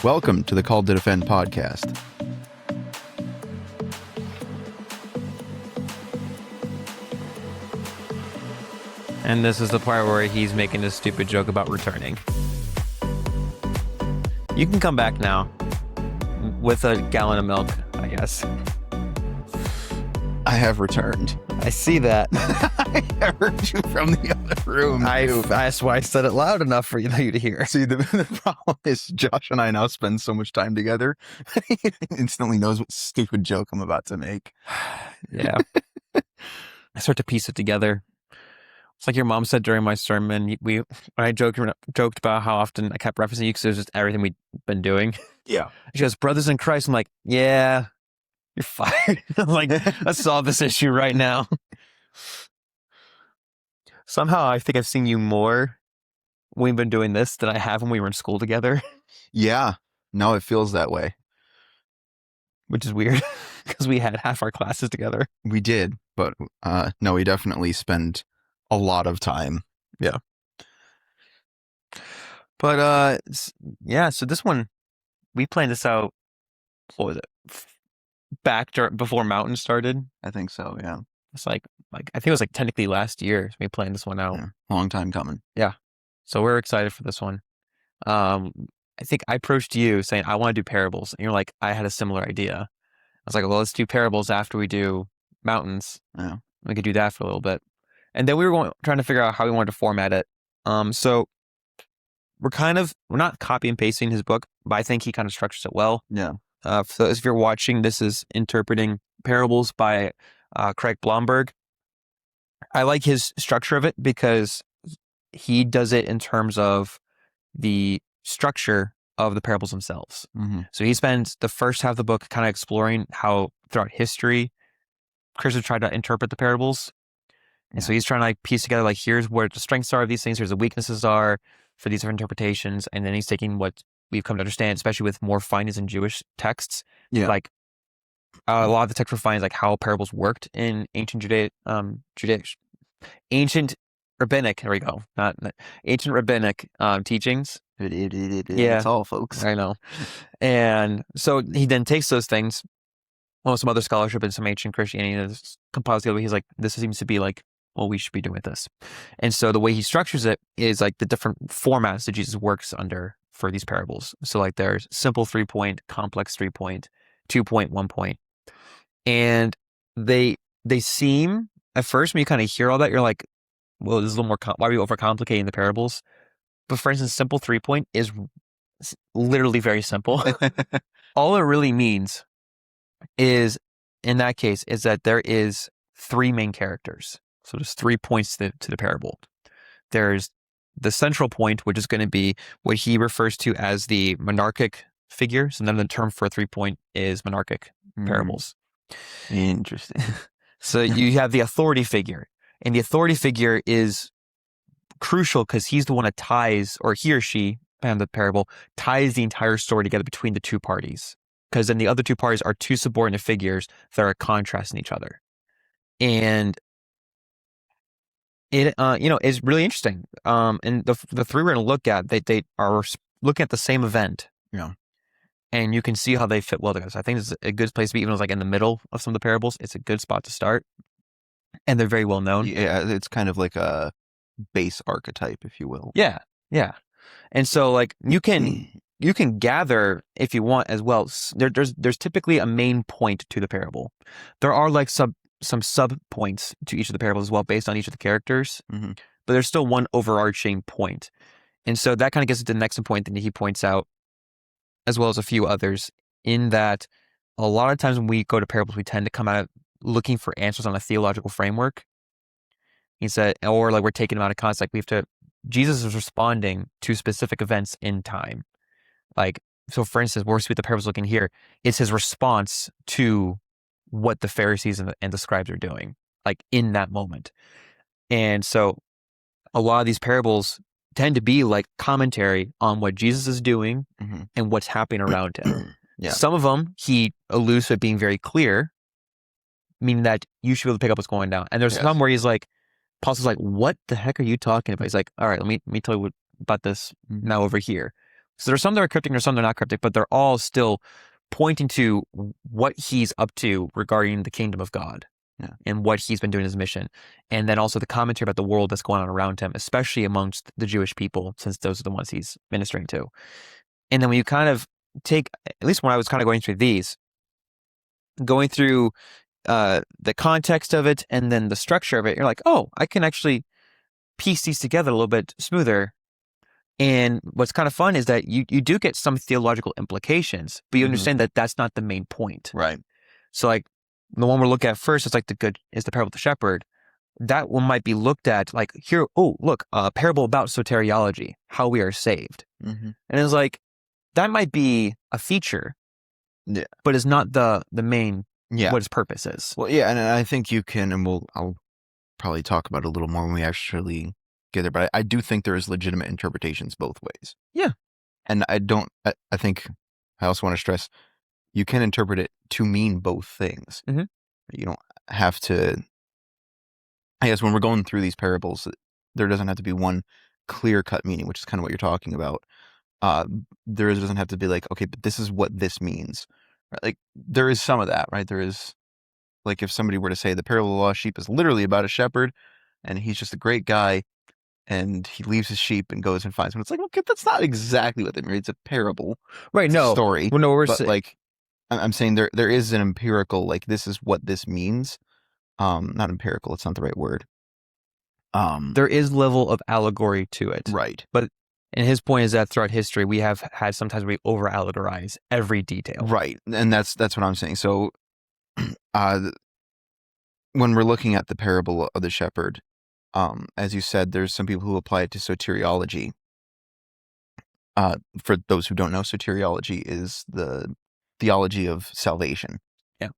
Welcome to the Called to Defend podcast. And this is the part where he's making this stupid joke about returning. You can come back now with a gallon of milk, I guess. I have returned. I see that. I heard you from the other room. That's why I said it loud enough for you to hear. See, the problem is Josh and I now spend so much time together. He instantly knows what stupid joke I'm about to make. Yeah. I start to piece it together. It's like your mom said during my sermon. When I joked about how often I kept referencing you because it was just everything we'd been doing. Yeah. She goes, "Brothers in Christ." I'm like, yeah, you're fired. I'm like, let's solve this issue right now. Somehow I think I've seen you more when we've been doing this than I have when we were in school together. Yeah. No, it feels that way. Which is weird because we had half our classes together. We did, but no, we definitely spend a lot of time. Yeah. But yeah, so this one, we planned this out, what was it? Before Mountain started. I think so, yeah. It's like I think it was like technically last year we planned this one out. Yeah, long time coming. Yeah. So we're excited for this one. I think I approached you saying, I want to do parables. And you're like, I had a similar idea. I was like, well, let's do parables after we do mountains. Yeah. We could do that for a little bit. And then we were trying to figure out how we wanted to format it. So we're not copy and pasting his book, but I think he kind of structures it well. Yeah. So if you're watching, this is Interpreting Parables by Craig Blomberg. I like his structure of it because he does it in terms of the structure of the parables themselves. Mm-hmm. So he spends the first half of the book kind of exploring how throughout history, Christians tried to interpret the parables. And so he's trying to like piece together, like, here's where the strengths are of these things, here's the weaknesses are for these different interpretations. And then he's taking what we've come to understand, especially with more findings in Jewish texts. Yeah. Like a lot of the text refines like how parables worked in ancient ancient rabbinic, there we go, not ancient rabbinic teachings. Yeah. It's all, folks. I know. And so he then takes those things, some other scholarship and some ancient Christianity, and compiles together. He's like, this seems to be like what we should be doing with this. And so the way he structures it is like the different formats that Jesus works under for these parables. So like there's simple 3-point, complex 3-point, 2-point, 1-point. And they seem, at first when you kind of hear all that, you're like, well, this is a little more, why are we overcomplicating the parables? But for instance, simple 3-point is literally very simple. All it really means is, in that case, is that there is 3 main characters. So there's 3 points to the parable. There's the central point, which is going to be what he refers to as the monarchic figure. So then the term for a 3-point is monarchic parables. Interesting. So you have the authority figure. And the authority figure is crucial because he's the one that ties, or he or she, depending on the parable, ties the entire story together between the two parties. Because then the other two parties are two subordinate figures that are contrasting each other. And it, is really interesting. And the 3 we're going to look at, they are looking at the same event. Yeah. And you can see how they fit well together. So I think it's a good place to be, even though it's like in the middle of some of the parables. It's a good spot to start. And they're very well known. Yeah, it's kind of like a base archetype, if you will. Yeah, yeah. And so like you can gather, if you want as well, there's typically a main point to the parable. There are like some sub points to each of the parables as well, based on each of the characters. Mm-hmm. But there's still one overarching point. And so that kind of gets to the next point that he points out, as well as a few others, in that a lot of times when we go to parables, we tend to come out looking for answers on a theological framework. He said, or like we're taking them out of context. Like Jesus is responding to specific events in time. Like, so for instance, we're with the parables looking here, it's his response to what the Pharisees and the scribes are doing, like in that moment. And so a lot of these parables tend to be like commentary on what Jesus is doing and what's happening around him. Yeah. Some of them he alludes to it being very clear, meaning that you should be able to pick up what's going down. And there's some where he's like, Apostle's like, what the heck are you talking about? He's like, all right, let me tell you about this now over here. So there's some that are cryptic, there's some that are not cryptic, but they're all still pointing to what he's up to regarding the kingdom of God. Yeah. And what he's been doing in his mission. And then also the commentary about the world that's going on around him, especially amongst the Jewish people, since those are the ones he's ministering to. And then when you kind of take, at least when I was kind of going through these, going through the context of it and then the structure of it, you're like, oh, I can actually piece these together a little bit smoother. And what's kind of fun is that you do get some theological implications, but you understand that that's not the main point. Right. So like the one we're looking at first is like the parable of the shepherd. That one might be looked at like here, oh, look, a parable about soteriology, how we are saved. Mm-hmm. And it's like, that might be a feature, but it's not the main, what its purpose is. Well, yeah, and I think you can, and I'll probably talk about it a little more when we actually get there, but I do think there is legitimate interpretations both ways. Yeah. And I think I also want to stress, you can interpret it to mean both things. Mm-hmm. You don't have to, I guess when we're going through these parables, there doesn't have to be one clear-cut meaning, which is kind of what you're talking about. There doesn't have to be like, okay, but this is what this means. Right? Like, there is some of that, right? There is, like, if somebody were to say the parable of the lost sheep is literally about a shepherd, and he's just a great guy, and he leaves his sheep and goes and finds one. It's like, okay, that's not exactly what they mean. It's a parable. Right, it's no. a story. Well, no, but like, I'm saying there is an empirical, like, this is what this means. Not empirical, it's not the right word. There is level of allegory to it. Right. But and his point is that throughout history, we have had sometimes we over-allegorize every detail. Right. And that's what I'm saying. So when we're looking at the parable of the shepherd, as you said, there's some people who apply it to soteriology. For those who don't know, soteriology is the theology of salvation. Yeah.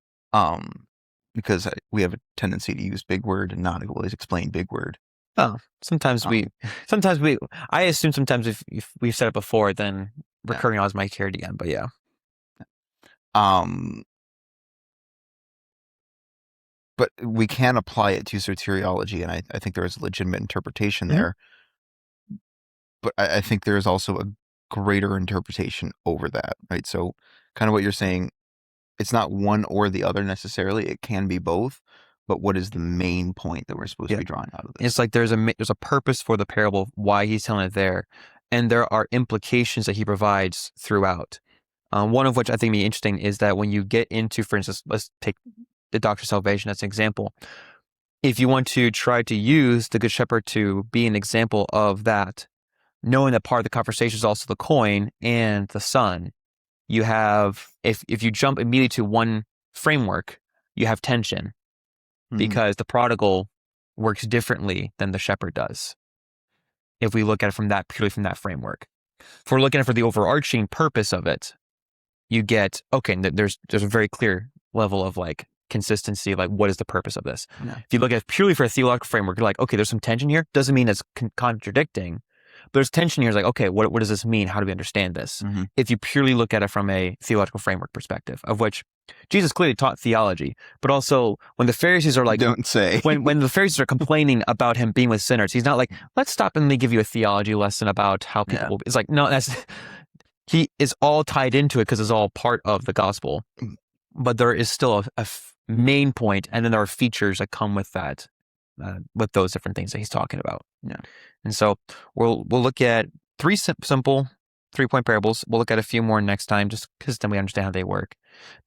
Because we have a tendency to use big word and not always explain big word. Oh, sometimes I assume sometimes if we've said it before, then recurring odds might hear it again, but yeah. But we can apply it to soteriology, and I think there is a legitimate interpretation there. But I think there is also a greater interpretation over that, right? So kind of what you're saying, it's not one or the other necessarily. It can be both. But what is the main point that we're supposed to be drawing out of this? It's like there's a purpose for the parable, why he's telling it there, and there are implications that he provides throughout. One of which I think be interesting is that when you get into, for instance, let's take the doctrine of salvation as an example. If you want to try to use the Good Shepherd to be an example of that, knowing that part of the conversation is also the coin and the sun, you have, if you jump immediately to one framework, you have tension. Because the prodigal works differently than the shepherd does. If we look at it purely from that framework. If we're looking at it for the overarching purpose of it, you get, okay, there's a very clear level of like consistency, like what is the purpose of this? Yeah. If you look at it purely for a theological framework, you're like, okay, there's some tension here. Doesn't mean it's contradicting, but there's tension here. It's like, okay, what does this mean? How do we understand this? If you purely look at it from a theological framework perspective, of which Jesus clearly taught theology, but also when the Pharisees are like, don't say, when the Pharisees are complaining about him being with sinners, he's not like, let's stop and let me give you a theology lesson about how people will be. It's like, no, he is all tied into it because it's all part of the gospel, but there is still a main point, and then there are features that come with that, with those different things that he's talking about. Yeah. And so we'll look at three simple 3-point parables. We'll look at a few more next time, just because then we understand how they work.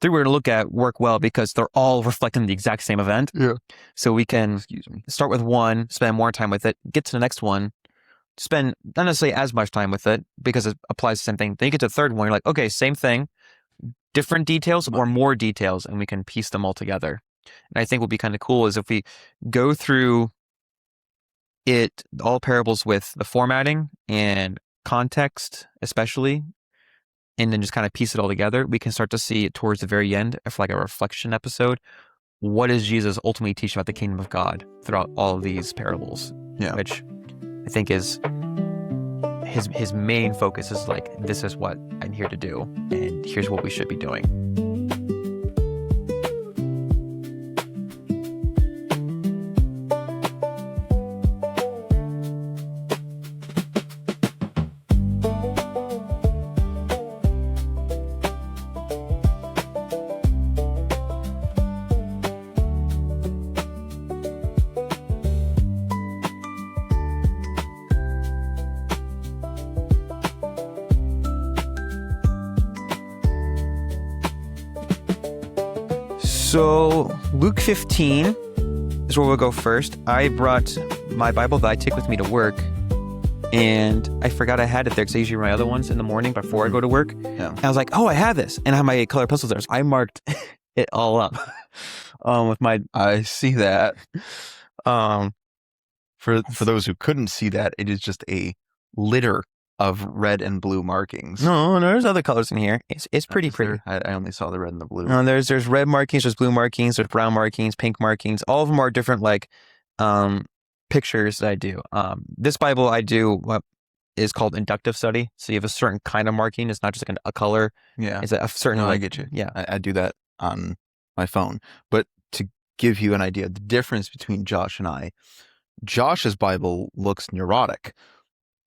3 we're going to look at work well because they're all reflecting the exact same event. Yeah. So we can start with one, spend more time with it, get to the next one, spend not necessarily as much time with it because it applies the same thing. Then you get to the third one, you're like, okay, same thing, different details or more details, and we can piece them all together. And I think what would be kind of cool is if we go through it, all parables with the formatting and context, especially, and then just kind of piece it all together, we can start to see it towards the very end, if like a reflection episode. What does Jesus ultimately teach about the kingdom of God throughout all of these parables? Yeah. Which I think is his main focus is like, this is what I'm here to do, and here's what we should be doing. So Luke 15 is where we'll go first. I brought my Bible that I take with me to work, and I forgot I had it there because I usually read my other ones in the morning before I go to work. Yeah. And I was like, oh, I have this. And I have my color pencils there. So I marked it all up with my... I see that. Um, For those who couldn't see that, it is just a litter of red and blue markings. no, there's other colors in here. It's pretty pretty. I only saw the red and the blue. No, there's red markings, there's blue markings, there's brown markings, pink markings. All of them are different, like pictures that I do. This Bible I do what is called inductive study. So you have a certain kind of marking. It's not just like a color. Yeah. It's a certain. No, I get you. Yeah. I do that on my phone. But to give you an idea, the difference between Josh and I, Josh's Bible looks neurotic.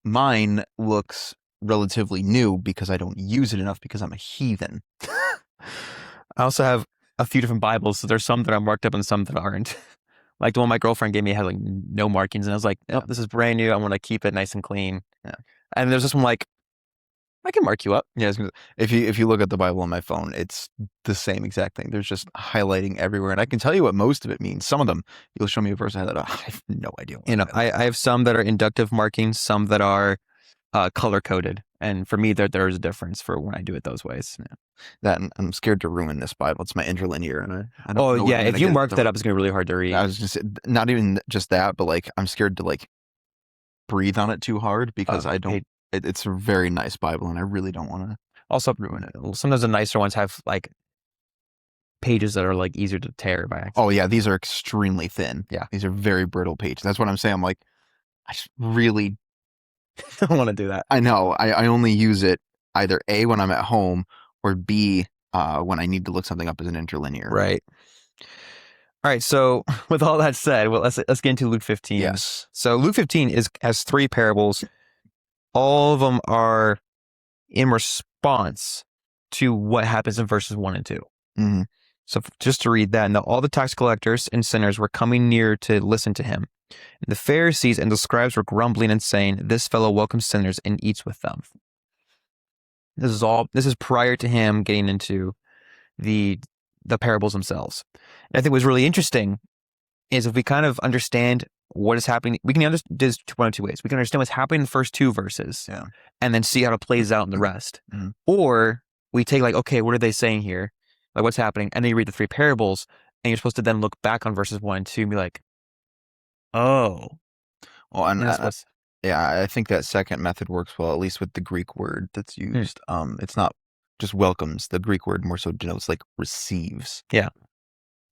Mine looks relatively new because I don't use it enough because I'm a heathen. I also have a few different Bibles. So there's some that are marked up and some that aren't. Like the one my girlfriend gave me had like no markings. And I was like, oh, this is brand new. I want to keep it nice and clean. Yeah. And there's this one like, I can mark you up. Yeah, if you look at the Bible on my phone, it's the same exact thing. There's just highlighting everywhere, and I can tell you what most of it means. Some of them, you'll show me a verse that I have no idea. I have some that are inductive markings, some that are color coded, and for me, there is a difference for when I do it those ways. Yeah. That and I'm scared to ruin this Bible. It's my interlinear, and I don't. Oh know yeah, if you mark that up, it's gonna be really hard to read. I was just not even just that, but like I'm scared to like breathe on it too hard because I don't. It's a very nice Bible, and I really don't want to also ruin it. Sometimes the nicer ones have like pages that are like easier to tear by accident. Oh yeah, these are extremely thin. Yeah, these are very brittle pages. That's what I'm saying. I'm like, I just really don't want to do that. I know. I only use it either A, when I'm at home, or B, when I need to look something up as an interlinear. Right. All right. So with all that said, well, let's get into Luke 15. Yes. So Luke 15 has 3 parables. All of them are in response to what happens in verses 1 and 2. Mm-hmm. So just to read that, now all the tax collectors and sinners were coming near to listen to him. And the Pharisees and the scribes were grumbling and saying, "This fellow welcomes sinners and eats with them." This is prior to him getting into the parables themselves. And I think what's really interesting is if we kind of understand what is happening, we can understand this one of 2 ways. We can understand what's happening in the first 2 verses, and then see how it plays out in the rest. Mm-hmm. Or we take like, okay, what are they saying here? Like what's happening? And then you read the 3 parables, and you're supposed to then look back on verses 1 and 2 and be like, oh. Well, and I think that second method works well, at least with the Greek word that's used. It's not just welcomes. The Greek word more so denotes like receives. Yeah.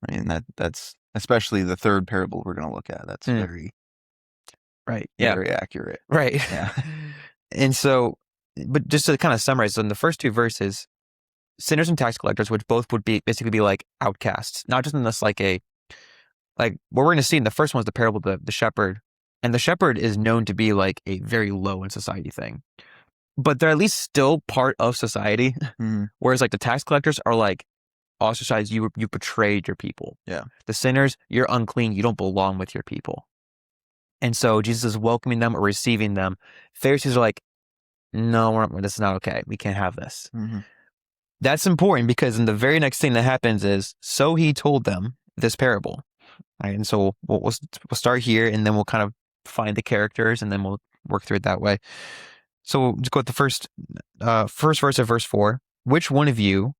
I mean, that's especially the 3rd parable we're going to look at. That's very accurate. Right. Yeah. And so, but just to kind of summarize, so in the first 2 verses, sinners and tax collectors, which both would basically be like outcasts, not just in this like what we're going to see in the first one is the parable of the shepherd. And the shepherd is known to be like a very low in society thing, but they're at least still part of society. Mm-hmm. Whereas like the tax collectors are like ostracized. You betrayed your people. Yeah. The sinners, you're unclean. You don't belong with your people. And so Jesus is welcoming them or receiving them. Pharisees are like, no, this is not okay. We can't have this. Mm-hmm. That's important because in the very next thing that happens is, so he told them this parable. Right? And so we'll start here, and then we'll kind of find the characters, and then we'll work through it that way. So we'll just go with the first verse of verse 4. Which one of you,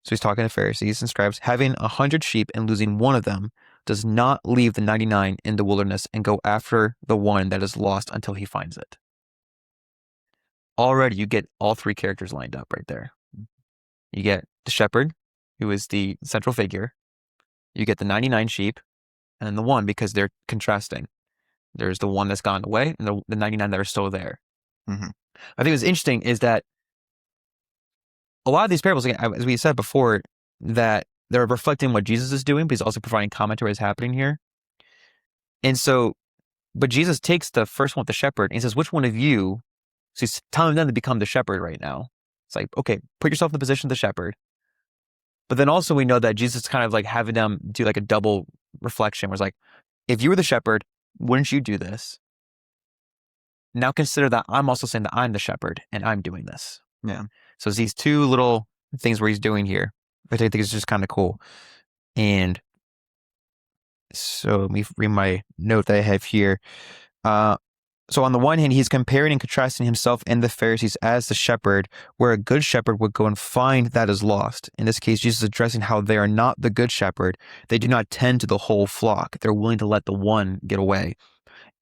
so he's talking to Pharisees and scribes, having 100 sheep and losing one of them, does not leave the 99 in the wilderness and go after the one that is lost until he finds it? Already you get all 3 characters lined up right there. You get the shepherd, who is the central figure. You get the 99 sheep, and then the one, because they're contrasting. There's the one that's gone away, and the 99 that are still there. Mm-hmm. I think what's interesting is that a lot of these parables, as we said before, that they're reflecting what Jesus is doing, but he's also providing commentary what's happening here. And so, but Jesus takes the first one with the shepherd, and he says, which one of you, so he's telling them to become the shepherd right now. It's like, okay, put yourself in the position of the shepherd. But then also we know that Jesus is kind of like having them do like a double reflection, where it's like, if you were the shepherd, wouldn't you do this? Now consider that I'm also saying that I'm the shepherd and I'm doing this. Yeah. So it's these 2 little things where he's doing here, which I think is just kind of cool. And so let me read my note that I have here. So on the one hand, he's comparing and contrasting himself and the Pharisees as the shepherd, where a good shepherd would go and find that is lost. In this case, Jesus is addressing how they are not the good shepherd. They do not tend to the whole flock. They're willing to let the one get away.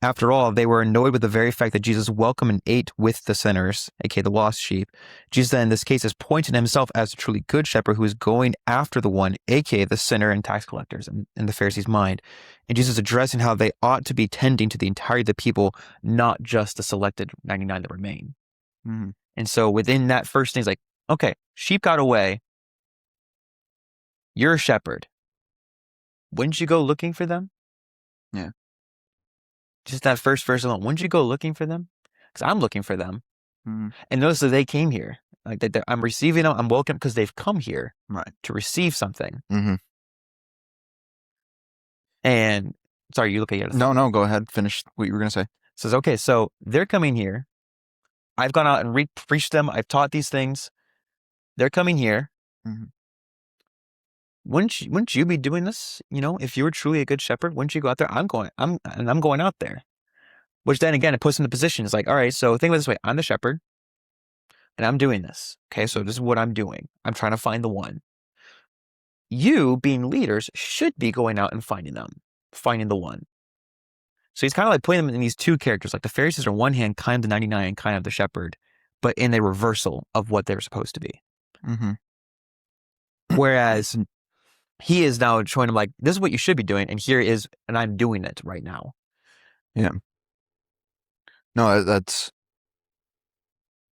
After all, they were annoyed with the very fact that Jesus welcomed and ate with the sinners, aka the lost sheep. Jesus then, in this case, is pointing to himself as the truly good shepherd who is going after the one, aka the sinner and tax collectors in the Pharisees' mind. And Jesus is addressing how they ought to be tending to the entirety of the people, not just the selected 99 that remain. Mm-hmm. And so within that first thing, it's like, okay, sheep got away. You're a shepherd. Wouldn't you go looking for them? Yeah. Just that first verse alone. Wouldn't you go looking for them? Because I'm looking for them. Mm-hmm. And notice that they came here. Like I'm receiving them. I'm welcome because they've come here to receive something. Mm-hmm. And sorry, you look at your No, go ahead. Finish what you were going to say. Says, okay, so they're coming here. I've gone out and preached them. I've taught these things. They're coming here. Mm-hmm. Wouldn't you be doing this? You know, if you were truly a good shepherd, wouldn't you go out there? I'm going out there. Which then again, it puts in the position. It's like, all right, so think about it this way. I'm the shepherd and I'm doing this. Okay, so this is what I'm doing. I'm trying to find the one. You, being leaders, should be going out and finding the one. So he's kind of like putting them in these two characters. Like the Pharisees are on one hand kind of the 99, kind of the shepherd, but in a reversal of what they're supposed to be. Mm-hmm. Whereas he is now showing them like, this is what you should be doing, and I'm doing it right now. Yeah. No, it's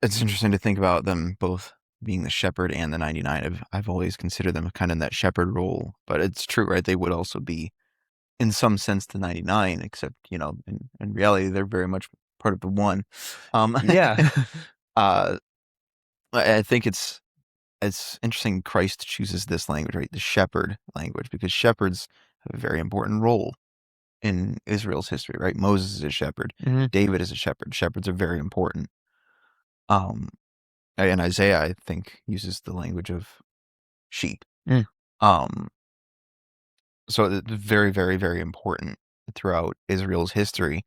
interesting to think about them both being the shepherd and the 99. I've always considered them kind of in that shepherd role, but it's true, right? They would also be, in some sense, the 99, except, you know, in reality, they're very much part of the one. Yeah. I think it's interesting Christ chooses this language, right? The shepherd language, because shepherds have a very important role in Israel's history, right? Moses is a shepherd. Mm-hmm. David is a shepherd. Shepherds are very important. And Isaiah, I think, uses the language of sheep. Mm. So it's very, very, very important throughout Israel's history.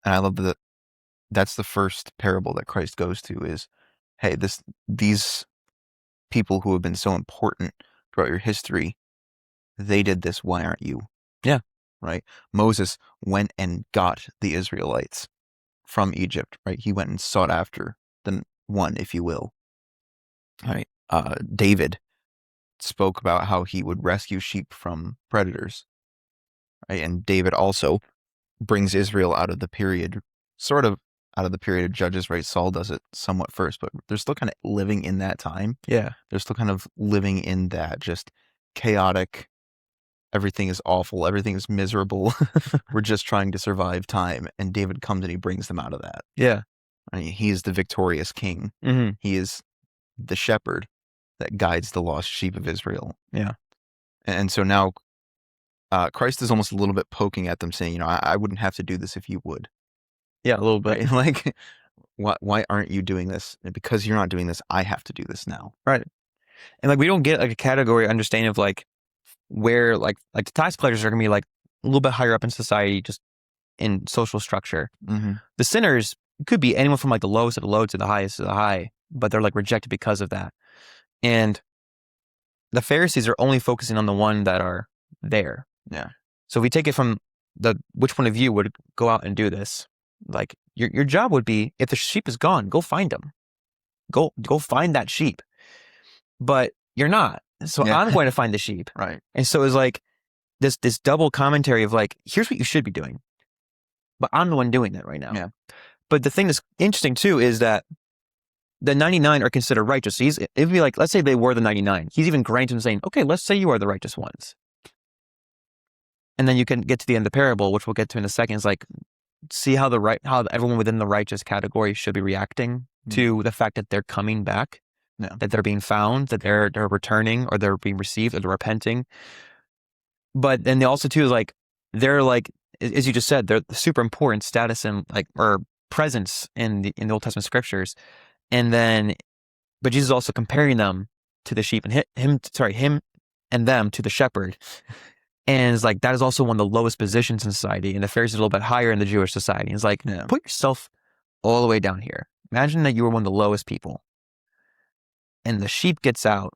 And I love that that's the first parable that Christ goes to is, hey, these people who have been so important throughout your history, they did this. Why aren't you? Yeah. Right. Moses went and got the Israelites from Egypt, right? He went and sought after the one, if you will. Right. David spoke about how he would rescue sheep from predators. Right. And David also brings Israel out of the period, sort of out of the period of Judges, right? Saul does it somewhat first, but they're still kind of living in that time. Yeah. They're still kind of living in that just chaotic, everything is awful, everything is miserable. We're just trying to survive time. And David comes and he brings them out of that. Yeah. I mean, he is the victorious king. Mm-hmm. He is the shepherd that guides the lost sheep of Israel. Yeah. And so now Christ is almost a little bit poking at them saying, you know, I wouldn't have to do this if you would. Yeah, a little bit. Right? Like, why aren't you doing this? And because you're not doing this, I have to do this now. Right. And like, we don't get like a category understanding of like where like the tax collectors are going to be like a little bit higher up in society, just in social structure. Mm-hmm. The sinners could be anyone from like the lowest of the low to the highest of the high, but they're like rejected because of that. And the Pharisees are only focusing on the one that are there. Yeah. So if we take it from which one of you would go out and do this? Like your job would be, if the sheep is gone, go find them. Go find that sheep. But you're not. So Yeah. I'm going to find the sheep. Right. And so it's like this double commentary of like, here's what you should be doing. But I'm the one doing that right now. Yeah. But the thing that's interesting too is that the 99 are considered righteous. So it'd be like, let's say they were the 99. He's even granting saying, okay, let's say you are the righteous ones. And then you can get to the end of the parable, which we'll get to in a second. Is like, see how everyone within the righteous category should be reacting to the fact that they're coming back, that they're being found, that they're returning, or they're being received, or they're repenting. But then they also too is like, they're like, as you just said, they're the super important status and like, or presence in the Old Testament scriptures. And then, but Jesus is also comparing them to the sheep, and him and them to the shepherd. And it's like, that is also one of the lowest positions in society. And the Pharisees are a little bit higher in the Jewish society. It's like, put yourself all the way down here. Imagine that you were one of the lowest people. And the sheep gets out.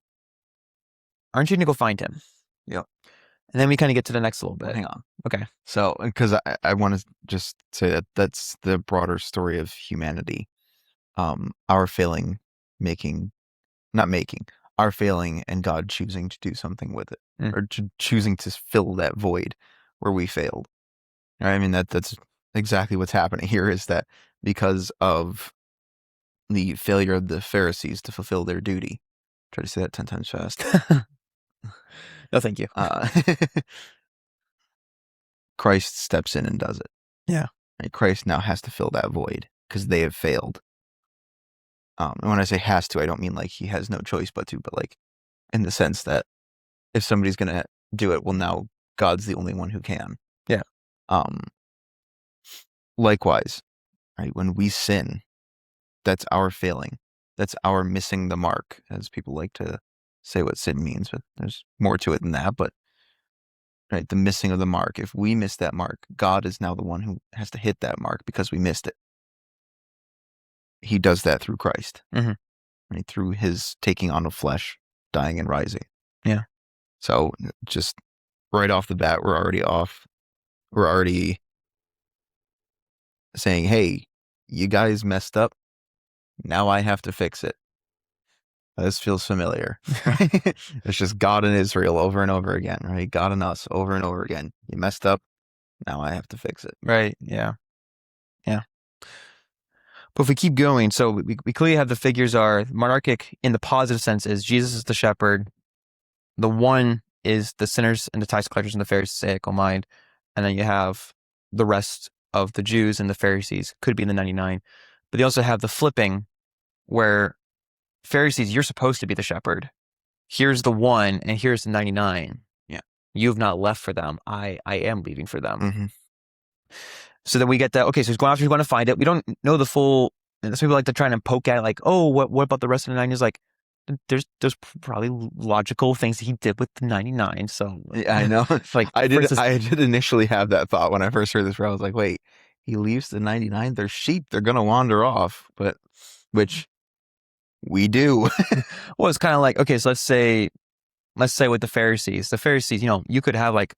Aren't you going to go find him? Yep. And then we kind of get to the next little bit. Hang on. Okay. So, because I want to just say that that's the broader story of humanity. Our failing, our failing and God choosing to do something with it, or choosing to fill that void where we failed. Right? I mean, that's exactly what's happening here, is that because of the failure of the Pharisees to fulfill their duty. Try to say that 10 times fast. No, thank you. Christ steps in and does it. Yeah. Right? Christ now has to fill that void because they have failed. And when I say has to, I don't mean like he has no choice but to, but like in the sense that if somebody's going to do it, well, now God's the only one who can. Yeah. Likewise, right? When we sin, that's our failing. That's our missing the mark, as people like to say what sin means, but there's more to it than that. But right, the missing of the mark. If we miss that mark, God is now the one who has to hit that mark because we missed it. He does that through Christ, right? Through his taking on of flesh, dying and rising. Yeah. So just right off the bat, we're already off. We're already saying, hey, you guys messed up. Now I have to fix it. This feels familiar. Right? It's just God and Israel over and over again, right? God and us over and over again. You messed up. Now I have to fix it. Right. Yeah. Yeah. But if we keep going, so we clearly have the figures are monarchic in the positive sense is Jesus is the shepherd. The one is the sinners and the tax collectors and the Pharisaical mind. And then you have the rest of the Jews and the Pharisees, could be in the 99. But they also have the flipping where Pharisees, you're supposed to be the shepherd. Here's the one and here's the 99. Yeah. You've not left for them. I am leaving for them. Mm-hmm. So then we get that, okay, so he's going to find it. We don't know the full, and some people like to try and poke at it, like, oh, what about the rest of the 99? Is like, there's probably logical things he did with the 99. So yeah, I know. Like I did initially have that thought when I first heard this. Where I was like, wait, he leaves the 99. They're sheep. They're gonna wander off. But which we do. Well, it's kind of like, okay, so let's say with the Pharisees, you could have like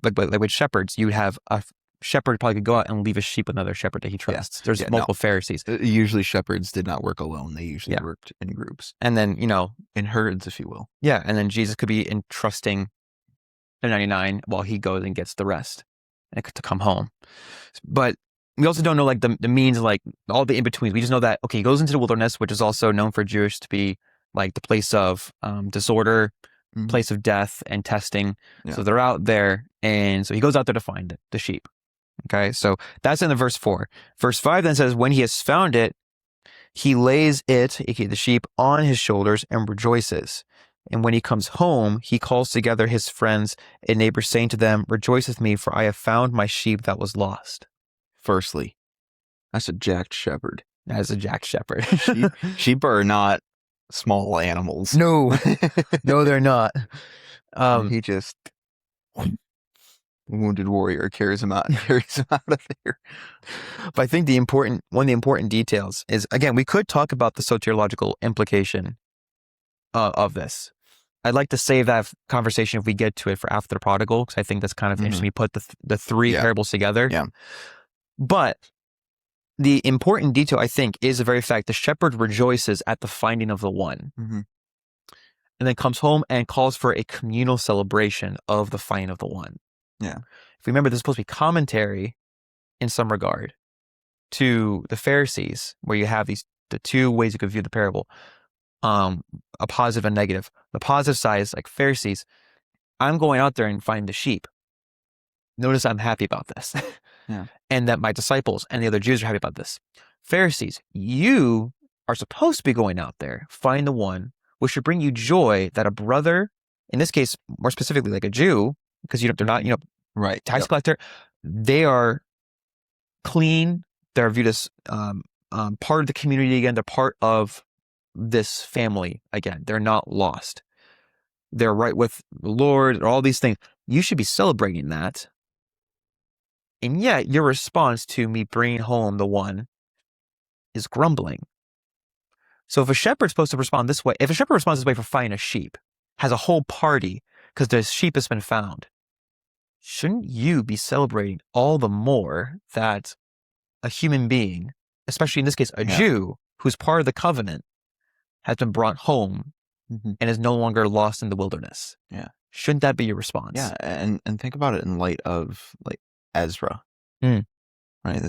with shepherds, you would have a shepherd probably could go out and leave a sheep with another shepherd that he trusts. Yeah. There's multiple Pharisees. Usually shepherds did not work alone. They usually worked in groups. And then, in herds, if you will. Yeah. And then Jesus could be entrusting the 99 while he goes and gets the rest to come home. But we also don't know like the means, like all the in-betweens. We just know that, okay, he goes into the wilderness, which is also known for Jewish to be like the place of disorder, place of death and testing. Yeah. So they're out there. And so he goes out there to find the sheep. Okay, so that's in the verse 4. Verse 5 then says, when he has found it, he lays it, aka the sheep, on his shoulders and rejoices. And when he comes home, he calls together his friends and neighbors, saying to them, rejoice with me, for I have found my sheep that was lost. Firstly, that's a jacked shepherd. That is a jacked shepherd. Sheep are not small animals. No, no, they're not. He just... wounded warrior carries him out of there. But I think one of the important details is, again, we could talk about the soteriological implication of this. I'd like to save that conversation if we get to it for after the prodigal, because I think that's kind of interesting. We put the three parables together. Yeah. But the important detail, I think, is the very fact the shepherd rejoices at the finding of the one. And then comes home and calls for a communal celebration of the finding of the one. Yeah. If we remember, this is supposed to be commentary in some regard to the Pharisees, where you have the two ways you could view the parable, a positive and negative. The positive side is like Pharisees, I'm going out there and find the sheep. Notice I'm happy about this. Yeah. And that my disciples and the other Jews are happy about this. Pharisees, you are supposed to be going out there, find the one, which should bring you joy that a brother, in this case, more specifically like a Jew, because they're not, right, tax collector, they are clean. They're viewed as part of the community again. They're part of this family again. They're not lost. they're right with the Lord, or all these things. You should be celebrating that. And yet your response to me bringing home the one is grumbling. So if a shepherd's supposed to respond this way, if a shepherd responds this way for finding a sheep, has a whole party because the sheep has been found, shouldn't you be celebrating all the more that a human being, especially in this case, a Jew who's part of the covenant, has been brought home and is no longer lost in the wilderness? Yeah. Shouldn't that be your response? Yeah, and think about it in light of like Ezra, right?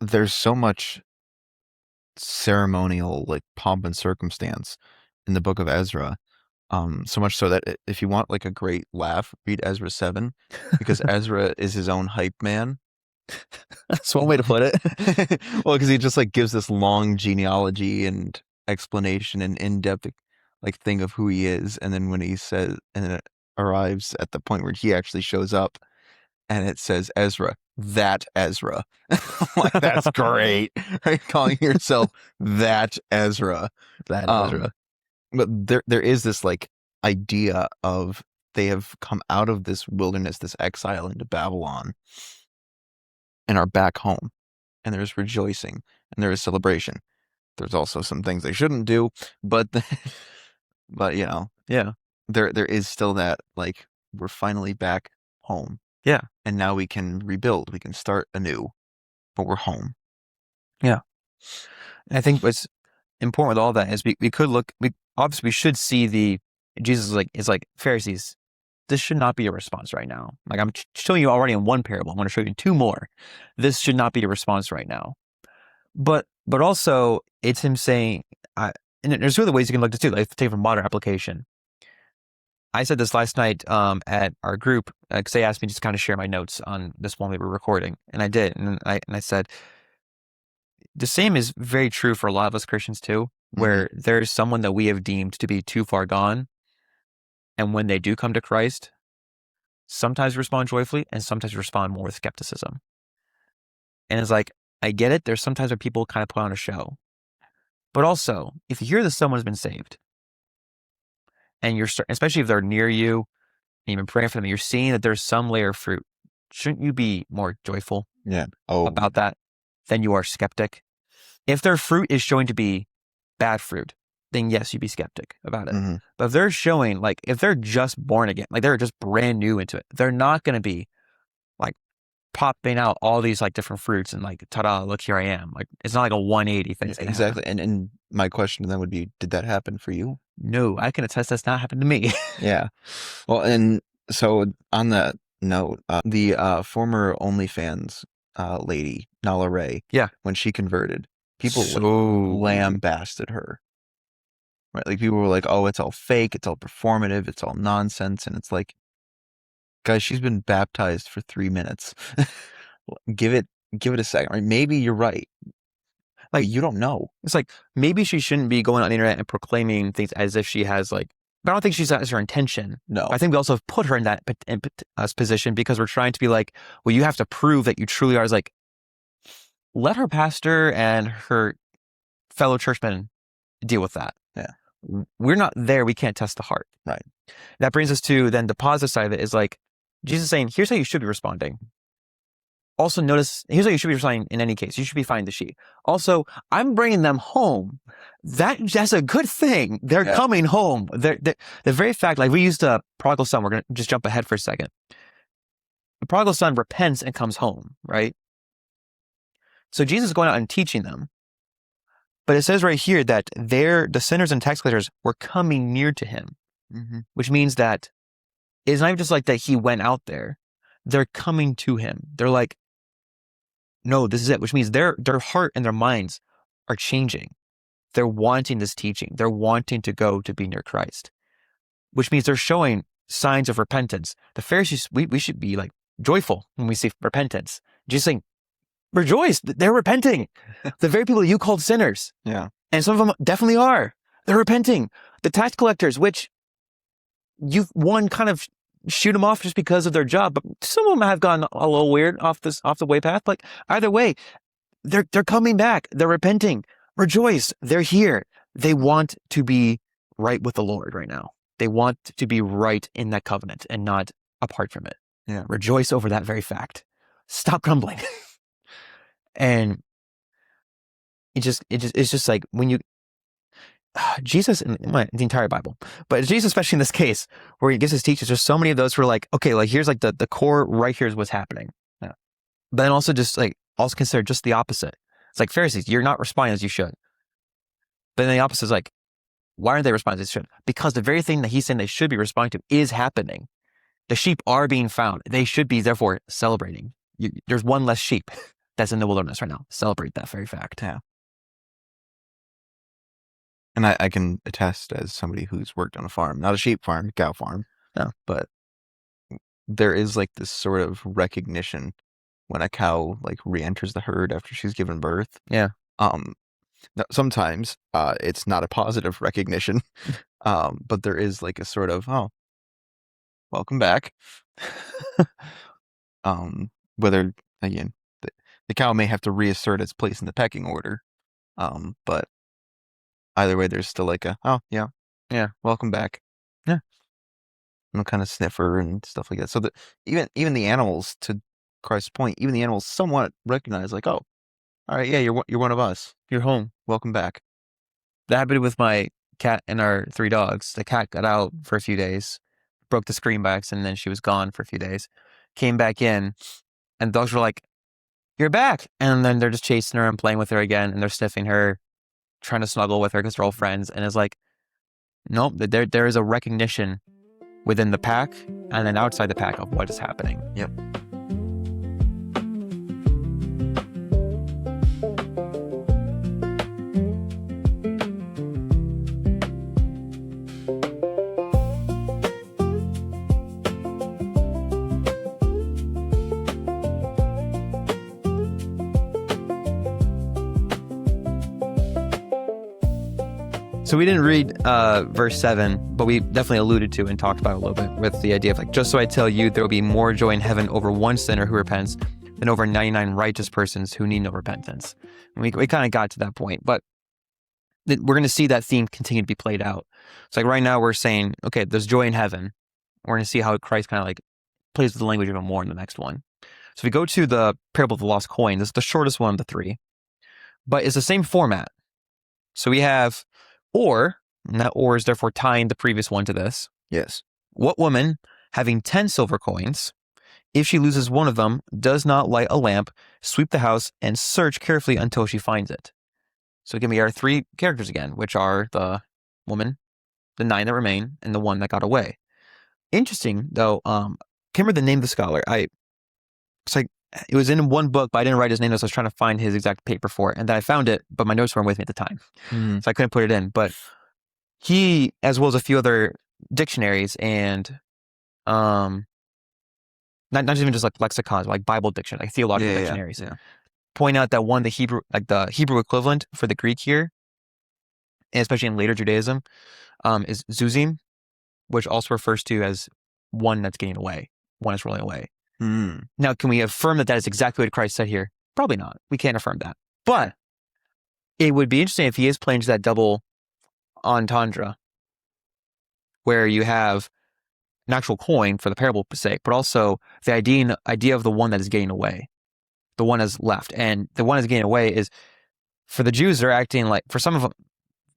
There's so much ceremonial like pomp and circumstance in the book of Ezra. So much so that if you want like a great laugh, read Ezra 7, because Ezra is his own hype man. That's one way to put it. Well, because he just like gives this long genealogy and explanation and in-depth like thing of who he is, and then when he says, and then it arrives at the point where he actually shows up, and it says Ezra, that Ezra. I'm like, that's great, right? Calling yourself that Ezra. That Ezra. But there is this like idea of they have come out of this wilderness, this exile into Babylon, and are back home. And there's rejoicing and there is celebration. There's also some things they shouldn't do, but but you know, there is still that like we're finally back home. Yeah. And now we can rebuild, we can start anew, but we're home. Yeah. And I think what's important with all that is we could look, obviously we should see Jesus is like, Pharisees, this should not be your response right now. Like I'm showing you already in one parable. I'm going to show you in 2 more. This should not be your response right now. But also it's him saying, and there's other ways you can look at this too, like take from modern application. I said this last night at our group because they asked me to just kind of share my notes on this one we were recording, and I did, and I said the same is very true for a lot of us Christians too, where there's someone that we have deemed to be too far gone, and when they do come to Christ, sometimes respond joyfully and sometimes respond more with skepticism. And it's like, I get it. There's sometimes where people kind of put on a show, but also if you hear that someone's been saved, and you're especially if they're near you, and you've been praying for them, and you're seeing that there's some layer of fruit, shouldn't you be more joyful about that than you are skeptic? If their fruit is showing to be bad fruit, then yes, you'd be skeptic about it. But if they're showing, like, if they're just born again, like they're just brand new into it, they're not going to be like popping out all these like different fruits and like, ta-da, look, here I am. Like, it's not like a 180 thing. Exactly. And my question then would be, did that happen for you? No, I can attest that's not happened to me. Yeah. Well, and so on that note, the former OnlyFans lady, Nala Ray, when she converted, people lambasted her. Right? Like people were like, oh, it's all fake, it's all performative, it's all nonsense. And it's like, guys, she's been baptized for 3 minutes. Give it a second. Right? Maybe you're right. Like, you don't know. It's like, maybe she shouldn't be going on the internet and proclaiming things as if she has like, but I don't think that's her intention. No. I think we also have put her in that position because we're trying to be like, well, you have to prove that you truly are. It's like, let her pastor and her fellow churchmen deal with that. Yeah. We're not there. We can't test the heart. Right. That brings us to then the positive side of it is like, Jesus saying, here's how you should be responding. Also notice, here's how you should be responding in any case. You should be finding the sheep. Also, I'm bringing them home. That's a good thing. They're coming home. The very fact, like we used a prodigal son, we're going to just jump ahead for a second. The prodigal son repents and comes home, right? So Jesus is going out and teaching them. But it says right here that the sinners and tax collectors were coming near to him, which means that it's not even just like that he went out there. They're coming to him. They're like, no, this is it, which means their heart and their minds are changing. They're wanting this teaching. They're wanting to go to be near Christ, which means they're showing signs of repentance. The Pharisees, we should be like joyful when we see repentance. Jesus saying, rejoice, they're repenting. The very people that you called sinners. Yeah. And some of them definitely are. They're repenting. The tax collectors, which you've kind of shoot them off just because of their job, but some of them have gone a little weird off the way path. Like either way, they're coming back. They're repenting. Rejoice. They're here. They want to be right with the Lord right now. They want to be right in that covenant and not apart from it. Yeah. Rejoice over that very fact. Stop grumbling. And it's just like when you, Jesus in the entire Bible, but Jesus, especially in this case, where he gives his teachers, there's so many of those who are like, okay, like here's like the core right here is what's happening. Yeah. But then also just like, also consider just the opposite. It's like Pharisees, you're not responding as you should. But then the opposite is like, why aren't they responding as they should? Because the very thing that he's saying they should be responding to is happening. The sheep are being found. They should be, therefore, celebrating. There's one less sheep that's in the wilderness right now. Celebrate that very fact. Yeah. And I can attest as somebody who's worked on a farm, not a sheep farm, a cow farm. No. But there is like this sort of recognition when a cow like re-enters the herd after she's given birth. Yeah. Now, sometimes it's not a positive recognition, but there is like a sort of, oh, welcome back. Whether, again, the cow may have to reassert its place in the pecking order, but either way, there's still like a, oh, yeah, welcome back. Yeah. And kind of sniffer and stuff like that. So that even the animals, to Christ's point, even the animals somewhat recognize like, oh, all right, yeah, you're one of us. You're home. Welcome back. That happened with my cat and our 3 dogs. The cat got out for a few days, broke the screen by accident, and then she was gone for a few days. Came back in, and the dogs were like, "You're back!" And then they're just chasing her and playing with her again, and they're sniffing her, trying to snuggle with her because they're all friends. And it's like, nope, there is a recognition within the pack and then outside the pack of what is happening. Yep. So we didn't read verse 7, but we definitely alluded to and talked about it a little bit with the idea of like, just so I tell you, there will be more joy in heaven over one sinner who repents than over 99 righteous persons who need no repentance. And we kind of got to that point, but we're going to see that theme continue to be played out. It's like right now we're saying, okay, there's joy in heaven. We're going to see how Christ kind of like plays with the language even more in the next one. So if we go to the parable of the lost coin, this is the shortest one of the 3, but it's the same format. So we have or, and that or is therefore tying the previous one to this. Yes. What woman, having 10 silver coins, if she loses one of them, does not light a lamp, sweep the house, and search carefully until she finds it? So give me our 3 characters again, which are the woman, the 9 that remain, and the one that got away. Interesting, though, can't remember the name of the scholar. It's like, it was in one book, but I didn't write his name, so I was trying to find his exact paper for it. And then I found it, but my notes weren't with me at the time. So I couldn't put it in. But he, as well as a few other dictionaries and not even just like lexicons, like Bible dictionary, like theological dictionaries, point out that one, the Hebrew equivalent for the Greek here, and especially in later Judaism, is zuzim, which also refers to as one that's getting away, one that's rolling away. Now, can we affirm that is exactly what Christ said here? Probably not. We can't affirm that. But it would be interesting if he is playing to that double entendre, where you have an actual coin for the parable sake, but also the idea of the one that is getting away, the one that's left. And the one that's getting away is, for the Jews, they're acting like, for some of them,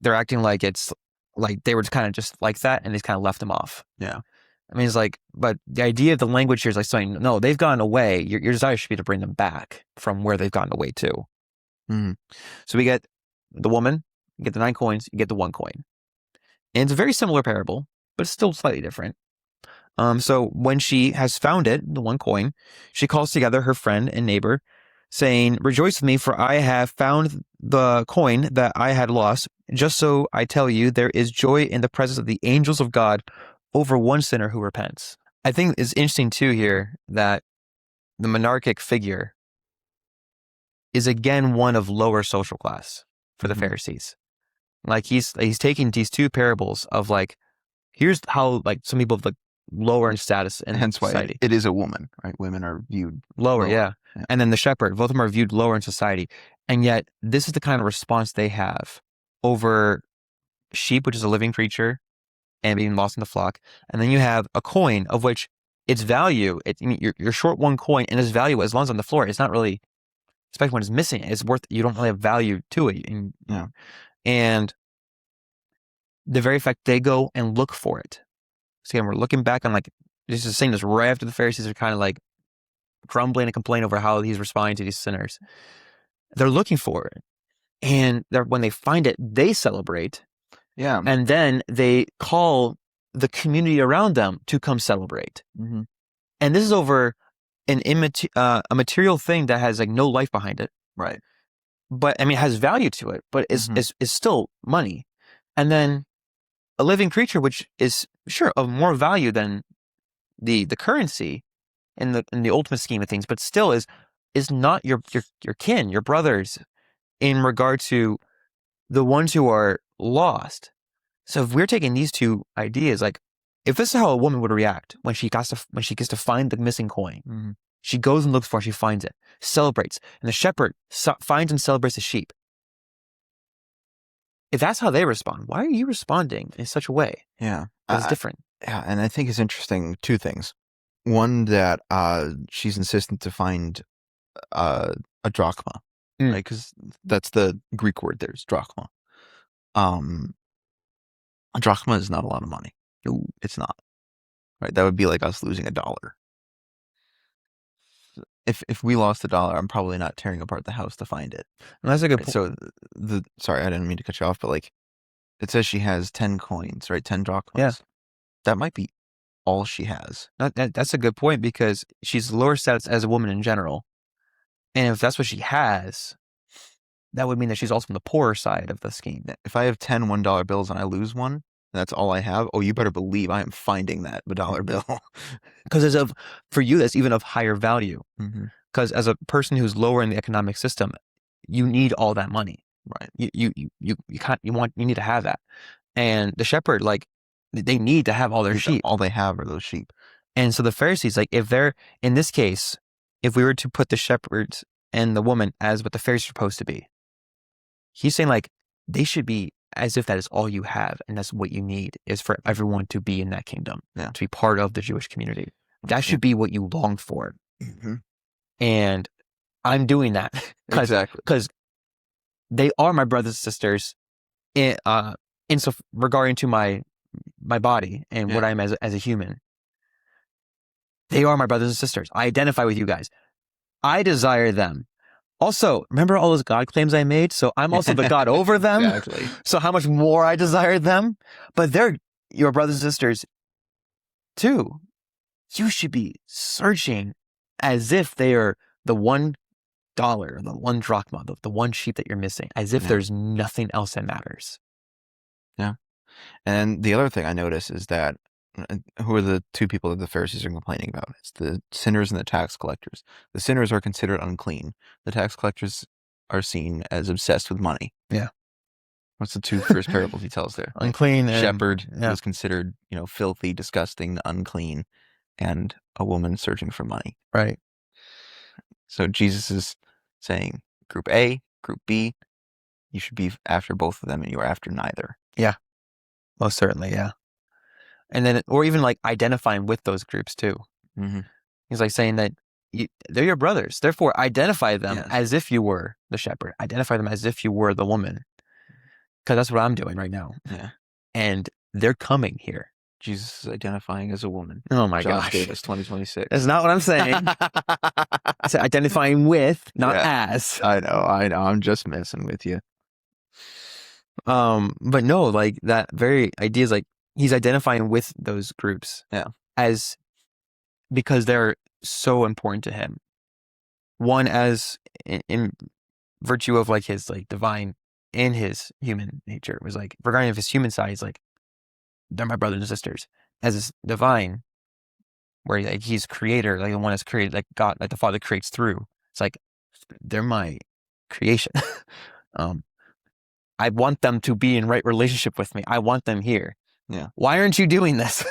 they're acting like it's like they were kind of just like that, and they just kind of left them off. Yeah. I mean, it's like, but the idea of the language here is like saying, no, they've gone away. Your desire should be to bring them back from where they've gone away to. So we get the woman, you get the 9 coins, you get the 1 coin. And it's a very similar parable, but it's still slightly different. So when she has found it, the 1 coin, she calls together her friend and neighbor, saying, "Rejoice with me, for I have found the coin that I had lost. Just so I tell you, there is joy in the presence of the angels of God over one sinner who repents." I think it's interesting too here that the monarchic figure is again one of lower social class for the Pharisees. Like he's taking these 2 parables of like, here's how like some people have like lower in status in society. Why it is a woman, right? Women are viewed lower. Yeah. And then the shepherd, both of them are viewed lower in society. And yet this is the kind of response they have over sheep, which is a living creature, and being lost in the flock. And then you have a coin of which its value, you're short one coin, and its value, as long as it's on the floor, it's not really, especially when it's missing, it's worth, you don't really have value to it. And the very fact they go and look for it. So again, we're looking back on like, this is saying this right after the Pharisees are kind of like grumbling and complaining over how he's responding to these sinners. They're looking for it. And when they find it, they celebrate. Yeah. And then they call the community around them to come celebrate. Mm-hmm. And this is over a material thing that has like no life behind it. Right. But I mean, it has value to it, but it's still money. And then a living creature, which is sure of more value than the currency in the ultimate scheme of things, but still is not your kin, your brothers, in regard to the ones who are lost. So if we're taking these two ideas, like if this is how a woman would react when she gets to find the missing coin, she goes and looks for it, she finds it, celebrates, and the shepherd finds and celebrates the sheep. If that's how they respond, why are you responding in such a way? Yeah. That's different. Yeah, and I think it's interesting, two things. One, that she's insistent to find a drachma, right? Because that's the Greek word there, is drachma. A drachma is not a lot of money. No, it's not. Right? That would be like us losing $1. If we lost $1, I'm probably not tearing apart the house to find it. And that's a good point. So sorry, I didn't mean to cut you off, but like it says she has 10 coins, right? 10 drachmas. Yeah. That might be all she has. That's a good point, because she's lower status as a woman in general. And if that's what she has, that would mean that she's also on the poorer side of the scheme. If I have 10 $1 bills and I lose one, and that's all I have, oh, you better believe I am finding that $1 bill. Because for you, that's even of higher value. Because as a person who's lower in the economic system, you need all that money. Right. You need to have that. And the shepherd, like, they need to have all their sheep. All they have are those sheep. And so the Pharisees, like, if they're, in this case, if we were to put the shepherds and the woman as what the Pharisees are supposed to be, he's saying, like, they should be as if that is all you have, and that's what you need, is for everyone to be in that kingdom, to be part of the Jewish community. That should be what you long for. And I'm doing that. Exactly. Because they are my brothers and sisters regarding to my body and what I am as a human. They are my brothers and sisters. I identify with you guys. I desire them. Also, remember all those God claims I made? So I'm also the God over them. Exactly. So how much more I desire them? But they're your brothers and sisters too. You should be searching as if they are the $1, the one drachma, the one sheep that you're missing, as if there's nothing else that matters. Yeah. And the other thing I notice is that who are the two people that the Pharisees are complaining about? It's the sinners and the tax collectors. The sinners are considered unclean. The tax collectors are seen as obsessed with money. Yeah. What's the two first parables he tells there? Unclean. Shepherd was considered, filthy, disgusting, unclean, and a woman searching for money. Right. So Jesus is saying, group A, group B, you should be after both of them, and you are after neither. Yeah. Most certainly, yeah. And then, or even like identifying with those groups too. He's like saying that they're your brothers. Therefore, identify them as if you were the shepherd. Identify them as if you were the woman. Because that's what I'm doing right now. Yeah. And they're coming here. Jesus is identifying as a woman. Oh my John gosh. Davis, 2026. That's not what I'm saying. I said identifying with, not as. I know. I'm just messing with you. But no, like that very idea is like, he's identifying with those groups because they're so important to him. One, as in virtue of like his like divine and his human nature. It was like, regarding of his human side, he's like, they're my brothers and sisters. As his divine, where like he's creator, like the one that's created, like God, like the Father creates through. It's like, they're my creation. I want them to be in right relationship with me. I want them here. Yeah. Why aren't you doing this?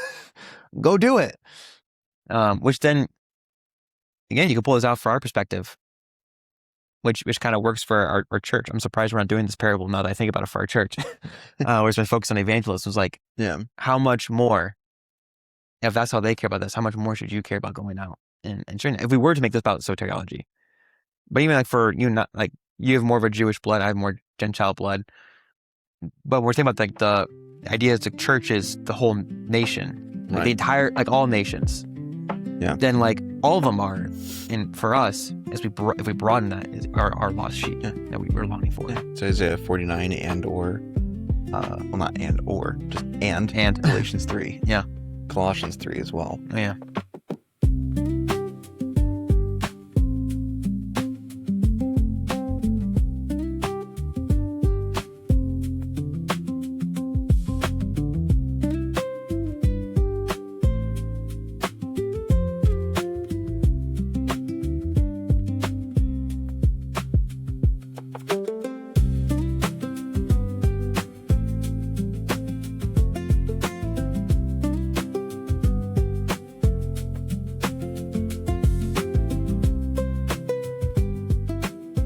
Go do it. Which then, again, you can pull this out for our perspective. which kind of works for our church. I'm surprised we're not doing this parable now that I think about it for our church. Where's my focus on evangelism was like, how much more, if that's how they care about this, how much more should you care about going out and sharing? If we were to make this about soteriology, but even like for you, not like you have more of a Jewish blood, I have more Gentile blood, but we're thinking about like the idea is the church is the whole nation, like the entire, like all nations. Yeah. Then like all of them are, and for us, as if we broaden that, is our lost sheep that we were longing for. Yeah. So Isaiah 49 and or, well, not and or, just and Galatians 3. Yeah. Colossians 3 as well. Oh, yeah.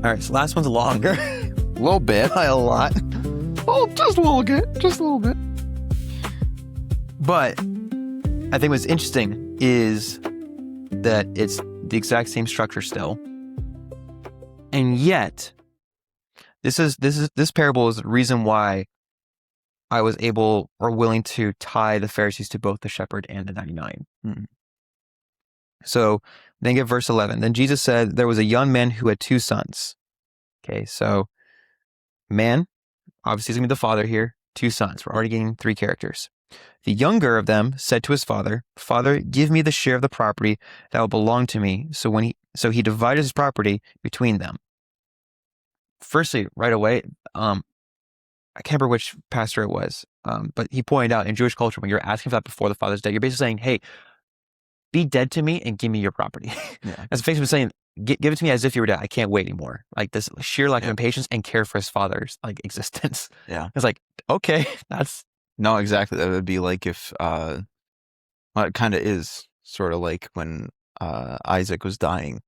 All right, so last one's longer. A little bit, not a lot. Oh, just a little bit. But I think what's interesting is that it's the exact same structure still. And yet, this parable is the reason why I was able or willing to tie the Pharisees to both the shepherd and the 99. Mm-hmm. So then get verse 11. Then Jesus said, there was a young man who had 2 sons. Okay, so man, obviously he's going to be the father here, 2 sons. We're already getting 3 characters. The younger of them said to his father, Father, give me the share of the property that will belong to me. So he divided his property between them. Firstly, right away, I can't remember which pastor it was, but he pointed out in Jewish culture, when you're asking for that before the father's dead, you're basically saying, hey, be dead to me and give me your property. Yeah. As basically saying, give it to me as if you were dead. I can't wait anymore. Like this sheer lack of impatience and care for his father's like existence. Yeah. It's like, okay, that's. No, exactly. That would be like if, well, it kind of is sort of like when Isaac was dying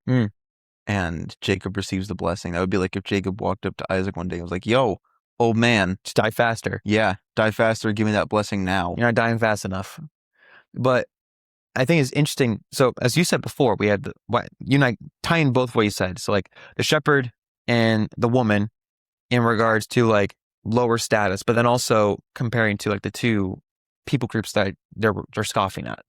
and Jacob receives the blessing. That would be like if Jacob walked up to Isaac one day and was like, yo, old man. Just die faster. Yeah, die faster. Give me that blessing now. You're not dying fast enough. But I think it's interesting. So as you said before, we had you and I tying both what you said. So like the shepherd and the woman in regards to like lower status, but then also comparing to like the 2 people groups that they're scoffing at.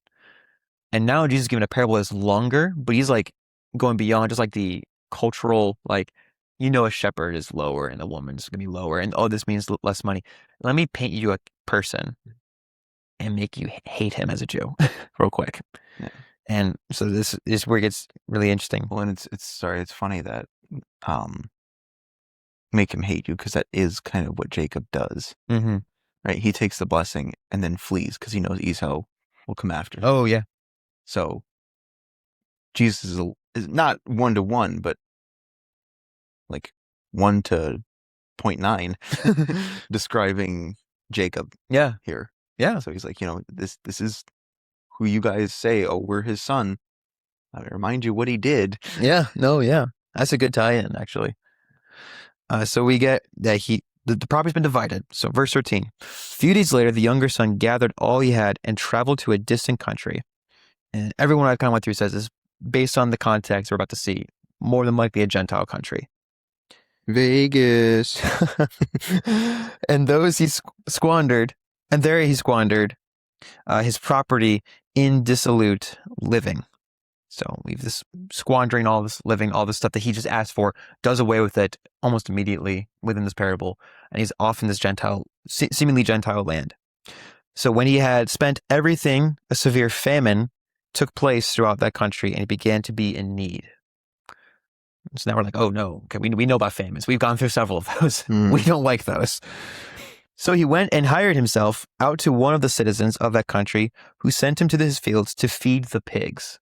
And now Jesus is giving a parable that's longer, but he's like going beyond just like the cultural, like, a shepherd is lower and the woman's going to be lower. And this means less money. Let me paint you a person and make you hate him as a Jew real quick. Yeah. And so this is where it gets really interesting. Well, and it's funny that make him hate you, because that is kind of what Jacob does. Mm-hmm. Right? He takes the blessing and then flees because he knows Esau will come after him. Oh, yeah. So Jesus is not 1-to-1, but like 1 to 0.9 describing Jacob here. Yeah. So he's like, this is who you guys say, oh, we're his son. I remind you what he did. Yeah. No, yeah. That's a good tie-in, actually. So we get that the property's been divided. So verse 13. A few days later, the younger son gathered all he had and traveled to a distant country. And everyone I kind of went through says this, based on the context we're about to see, more than likely a Gentile country. Vegas. And those he squandered. And there he squandered his property in dissolute living. So leave this squandering all this living, all this stuff that he just asked for, does away with it almost immediately within this parable. And he's off in this seemingly Gentile land. So when he had spent everything, a severe famine took place throughout that country and he began to be in need. So now we're like, oh no, okay, we know about famines. We've gone through several of those. We don't like those. So he went and hired himself out to one of the citizens of that country, who sent him to his fields to feed the pigs,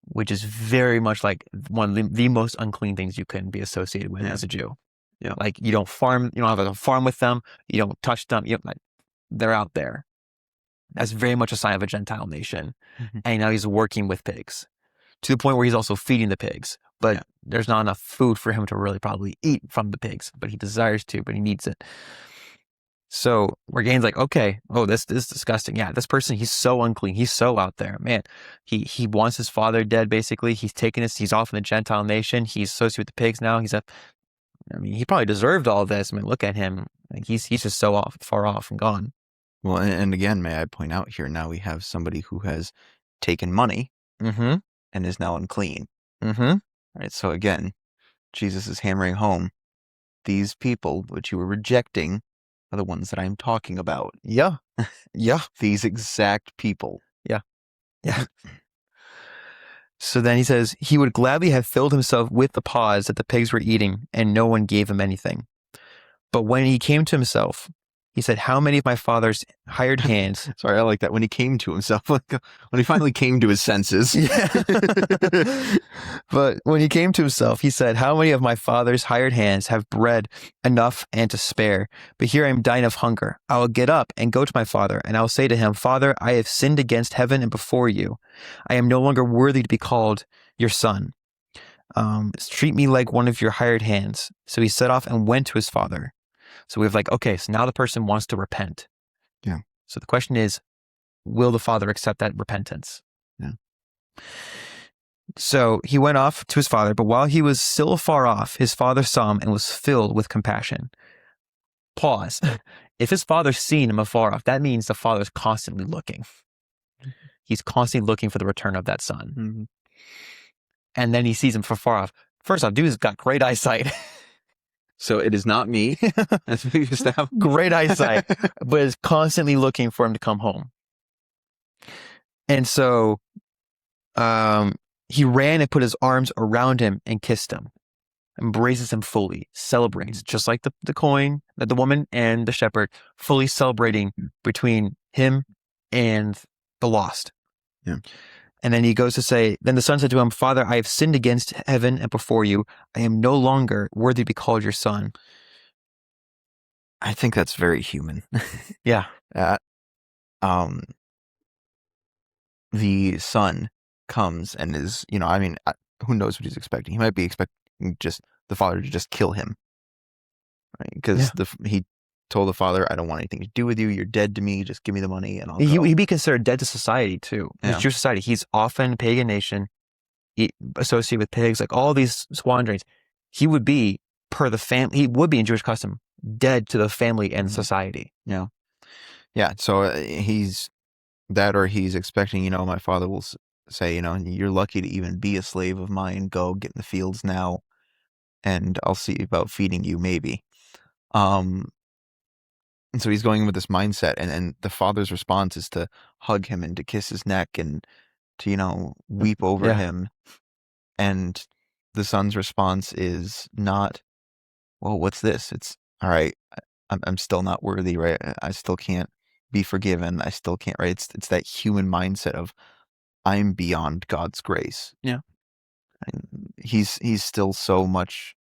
which is very much like one of the most unclean things you can be associated with as a Jew. Yeah. Like you don't have a farm with them, you don't touch them, they're out there. That's very much a sign of a Gentile nation. Mm-hmm. And now he's working with pigs to the point where he's also feeding the pigs, but Yeah. there's not enough food for him to really probably eat from the pigs, but he desires to, but he needs it. So Morgane's like, okay, oh, this is disgusting. Yeah, this person, he's so unclean. He's so out there, man. He wants his father dead, basically. He's taken this. He's off in the Gentile nation. He's associated with the pigs now. I mean, he probably deserved all this. I mean, look at him. Like, he's just so far off and gone. Well, and again, may I point out here, now we have somebody who has taken money Mm-hmm. and is now unclean. Mm-hmm. Right. So again, Jesus is hammering home, these people which you were rejecting are the ones that I'm talking about. Yeah. Yeah. These exact people. Yeah. Yeah. So then he says, he would gladly have filled himself with the pods that the pigs were eating, and no one gave him anything. But when he came to himself, he said, how many of my father's hired hands? Sorry, I like that. When he came to himself, when he finally came to his senses. Yeah. But when he came to himself, he said, how many of my father's hired hands have bread enough and to spare? But here I am dying of hunger. I will get up and go to my father, and I will say to him, Father, I have sinned against heaven and before you. I am no longer worthy to be called your son. Treat me like one of your hired hands. So he set off and went to his father. So we have like, okay, so now the person wants to repent. Yeah. So the question is, will the father accept that repentance? Yeah. So he went off to his father, but while he was still far off, his father saw him and was filled with compassion. Pause. If his father's seen him afar off, that means the father's constantly looking. He's constantly looking for the return of that son. Mm-hmm. And then he sees him from far off. First off, dude's got great eyesight. So it is not me. That's what you just have. Great eyesight, but is constantly looking for him to come home. And so he ran and put his arms around him and kissed him, embraces him fully, celebrates, just like the coin, the woman and the shepherd, fully celebrating between him and the lost. Yeah. And then he goes to say, then the son said to him, Father, I have sinned against heaven and before you. I am no longer worthy to be called your son. I think that's very human. Yeah. The son comes and is, I mean, who knows what he's expecting? He might be expecting just the father to just kill him, right? Because he told the father, "I don't want anything to do with you. You're dead to me. Just give me the money and I'll go." He'd be considered dead to society too. Yeah. In Jewish society, he's often pagan nation, associated with pigs, like all these squanderings. He would be per the family. He would be in Jewish custom dead to the family and society. Yeah, yeah. So he's that, or he's expecting. My father will say, "You're lucky to even be a slave of mine. Go get in the fields now, and I'll see about feeding you, maybe." And so he's going with this mindset, and the father's response is to hug him and to kiss his neck and to, weep over him. And the son's response is not, well, what's this? It's, all right, I'm still not worthy, right? I still can't be forgiven. I still can't, right? It's that human mindset of, I'm beyond God's grace. Yeah. And he's still so much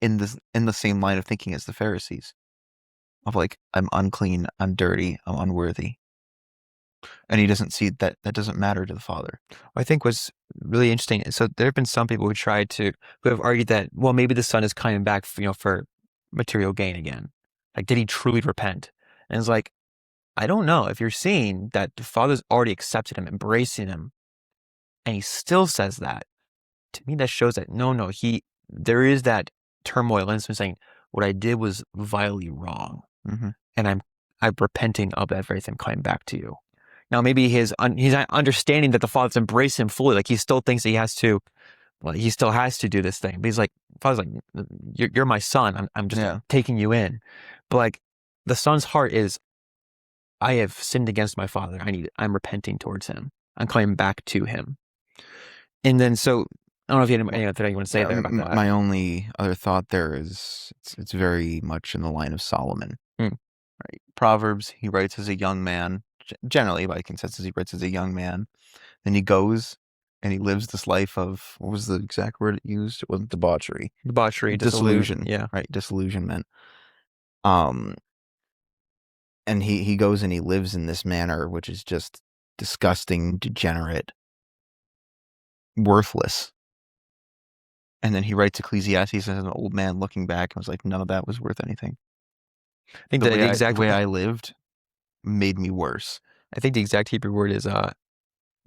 in the same line of thinking as the Pharisees. Of like, I'm unclean, I'm dirty, I'm unworthy. And he doesn't see that doesn't matter to the father. I think what's really interesting, so there have been some people who have argued that, well, maybe the son is coming back for material gain again. Like, did he truly repent? And it's like, I don't know. If you're seeing that the father's already accepted him, embracing him, and he still says that, to me that shows that no, there is that turmoil in him saying, what I did was vilely wrong. Mm-hmm. And I'm repenting of that very thing, coming back to you. Now, maybe he's not understanding that the father's embraced him fully. Like, he still thinks that he still has to do this thing. But he's like, father's like, you're my son. I'm just taking you in. But like, the son's heart is, I have sinned against my father. I'm repenting towards him. I'm coming back to him. And then, so I don't know if you had anything you want to say there about that. My only other thought there is, it's very much in the line of Solomon. Right? Proverbs, he writes as a young man. Generally, by consensus, he writes as a young man. Then he goes and he lives this life of, what was the exact word it used? It wasn't debauchery. Disillusion. Yeah. Right. Disillusionment. And he goes and he lives in this manner, which is just disgusting, degenerate, worthless. And then he writes Ecclesiastes as an old man looking back and was like, none of that was worth anything. I think The way I lived made me worse. I think the exact Hebrew word is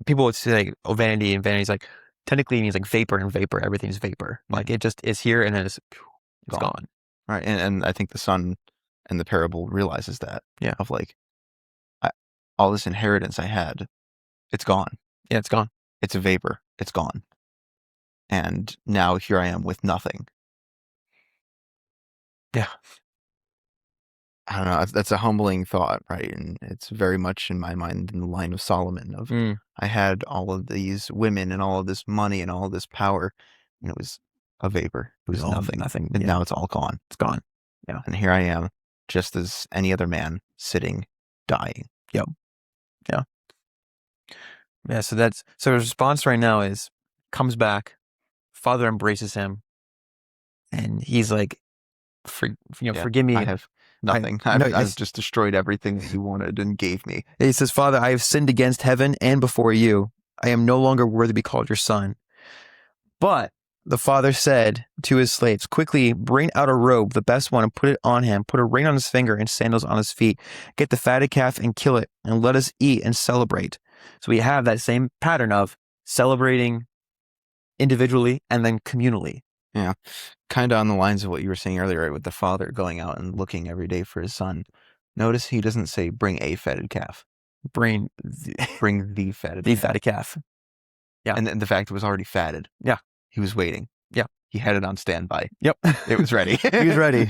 people would say like, oh, vanity, and vanity is like technically it means like vapor, and vapor, everything's vapor. Like it just is here and then it's gone. Right. And I think the son in the parable realizes that. Yeah. Of like, all this inheritance I had, it's gone. Yeah, it's gone. It's a vapor. It's gone. And now here I am with nothing. Yeah. I don't know. That's a humbling thought, right? And it's very much in my mind in the line of Solomon of I had all of these women and all of this money and all of this power, and it was a vapor. It was nothing. Nothing. And now it's all gone. It's gone. Yeah. And here I am, just as any other man, sitting, dying. Yep. Yeah. Yeah. So his response right now is comes back, father embraces him, and he's like, forgive me. I have nothing. I've just destroyed everything that you wanted and gave me. He says, Father, I have sinned against heaven and before you. I am no longer worthy to be called your son. But the father said to his slaves, quickly bring out a robe, the best one, and put it on him. Put a ring on his finger and sandals on his feet. Get the fatted calf and kill it, and let us eat and celebrate. So we have that same pattern of celebrating individually and then communally. Yeah. Kind of on the lines of what you were saying earlier, right, with the father going out and looking every day for his son. Notice he doesn't say bring a fatted calf. Bring the fatted fatted calf. Yeah. And the fact it was already fatted. Yeah. He was waiting. Yeah. He had it on standby. Yep. It was ready. He was ready.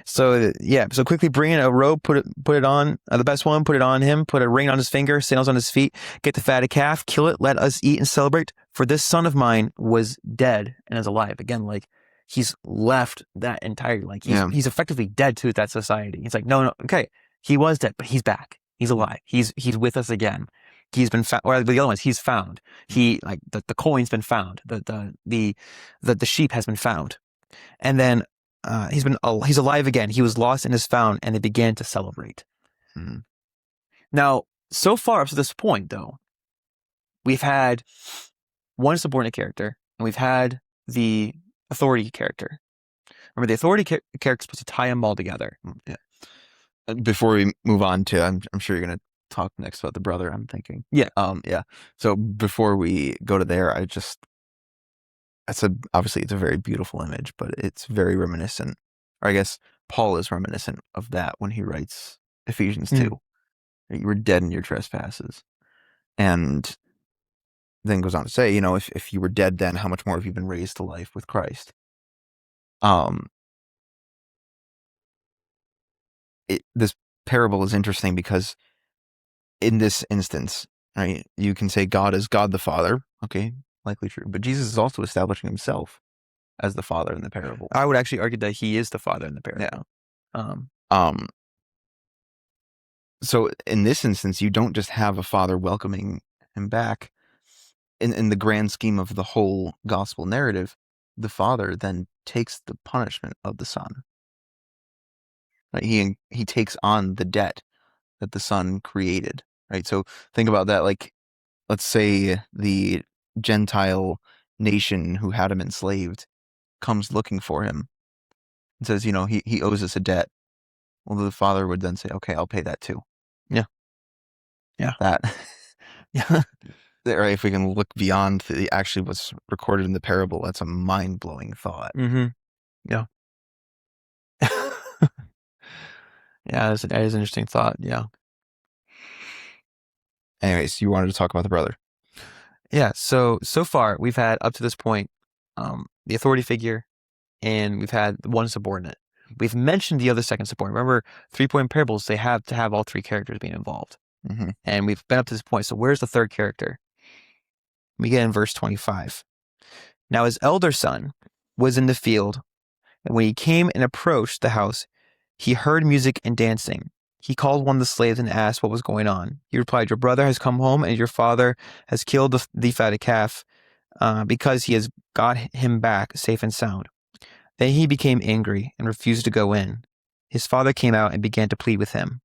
So quickly bring in a robe, put it on, the best one, put it on him, put a ring on his finger, sandals on his feet, get the fatted calf, kill it, let us eat and celebrate. For this son of mine was dead and is alive. Again, like he's left that entire, like he's effectively dead to that society. He's like, no, okay, he was dead, but he's back. He's alive. He's with us again. He's been found, or the other ones, he's found. He, like the coin's been found. The sheep has been found. And then he's alive again. He was lost and is found, and they began to celebrate. Mm-hmm. Now, so far up to this point, though, we've had one subordinate character, and we've had the authority character. Remember, the authority character is supposed to tie them all together. Yeah. Before we move on to, I'm sure you're going to talk next about the brother, I'm thinking. Yeah. Yeah. So before we go to there, obviously it's a very beautiful image, but it's very reminiscent, or I guess Paul is reminiscent of that when he writes Ephesians 2. You were dead in your trespasses. And then goes on to say, if you were dead then, how much more have you been raised to life with Christ? This parable is interesting because in this instance, right, you can say God is God the Father, okay, likely true, but Jesus is also establishing himself as the Father in the parable. I would actually argue that he is the Father in the parable. Yeah. So in this instance, you don't just have a father welcoming him back. In the grand scheme of the whole gospel narrative, the father then takes the punishment of the son. Right? He takes on the debt that the son created. Right. So think about that. Like, let's say the Gentile nation who had him enslaved comes looking for him and says, he owes us a debt. Well, the father would then say, okay, I'll pay that too. Yeah. Yeah. That. Yeah. Right, if we can look beyond actually what's recorded in the parable, that's a mind-blowing thought. Mm-hmm. Yeah. Yeah, that is an interesting thought. Yeah. Anyways, you wanted to talk about the brother. Yeah. So far we've had up to this point, the authority figure, and we've had one subordinate. We've mentioned the other second subordinate. Remember, 3-point parables, they have to have all three characters being involved. Mm-hmm. And we've been up to this point. So where's the third character? We get in verse 25. Now his elder son was in the field, and when he came and approached the house, he heard music and dancing. He called one of the slaves and asked what was going on. He replied, your brother has come home, and your father has killed the fatted calf because he has got him back safe and sound. Then he became angry and refused to go in. His father came out and began to plead with him.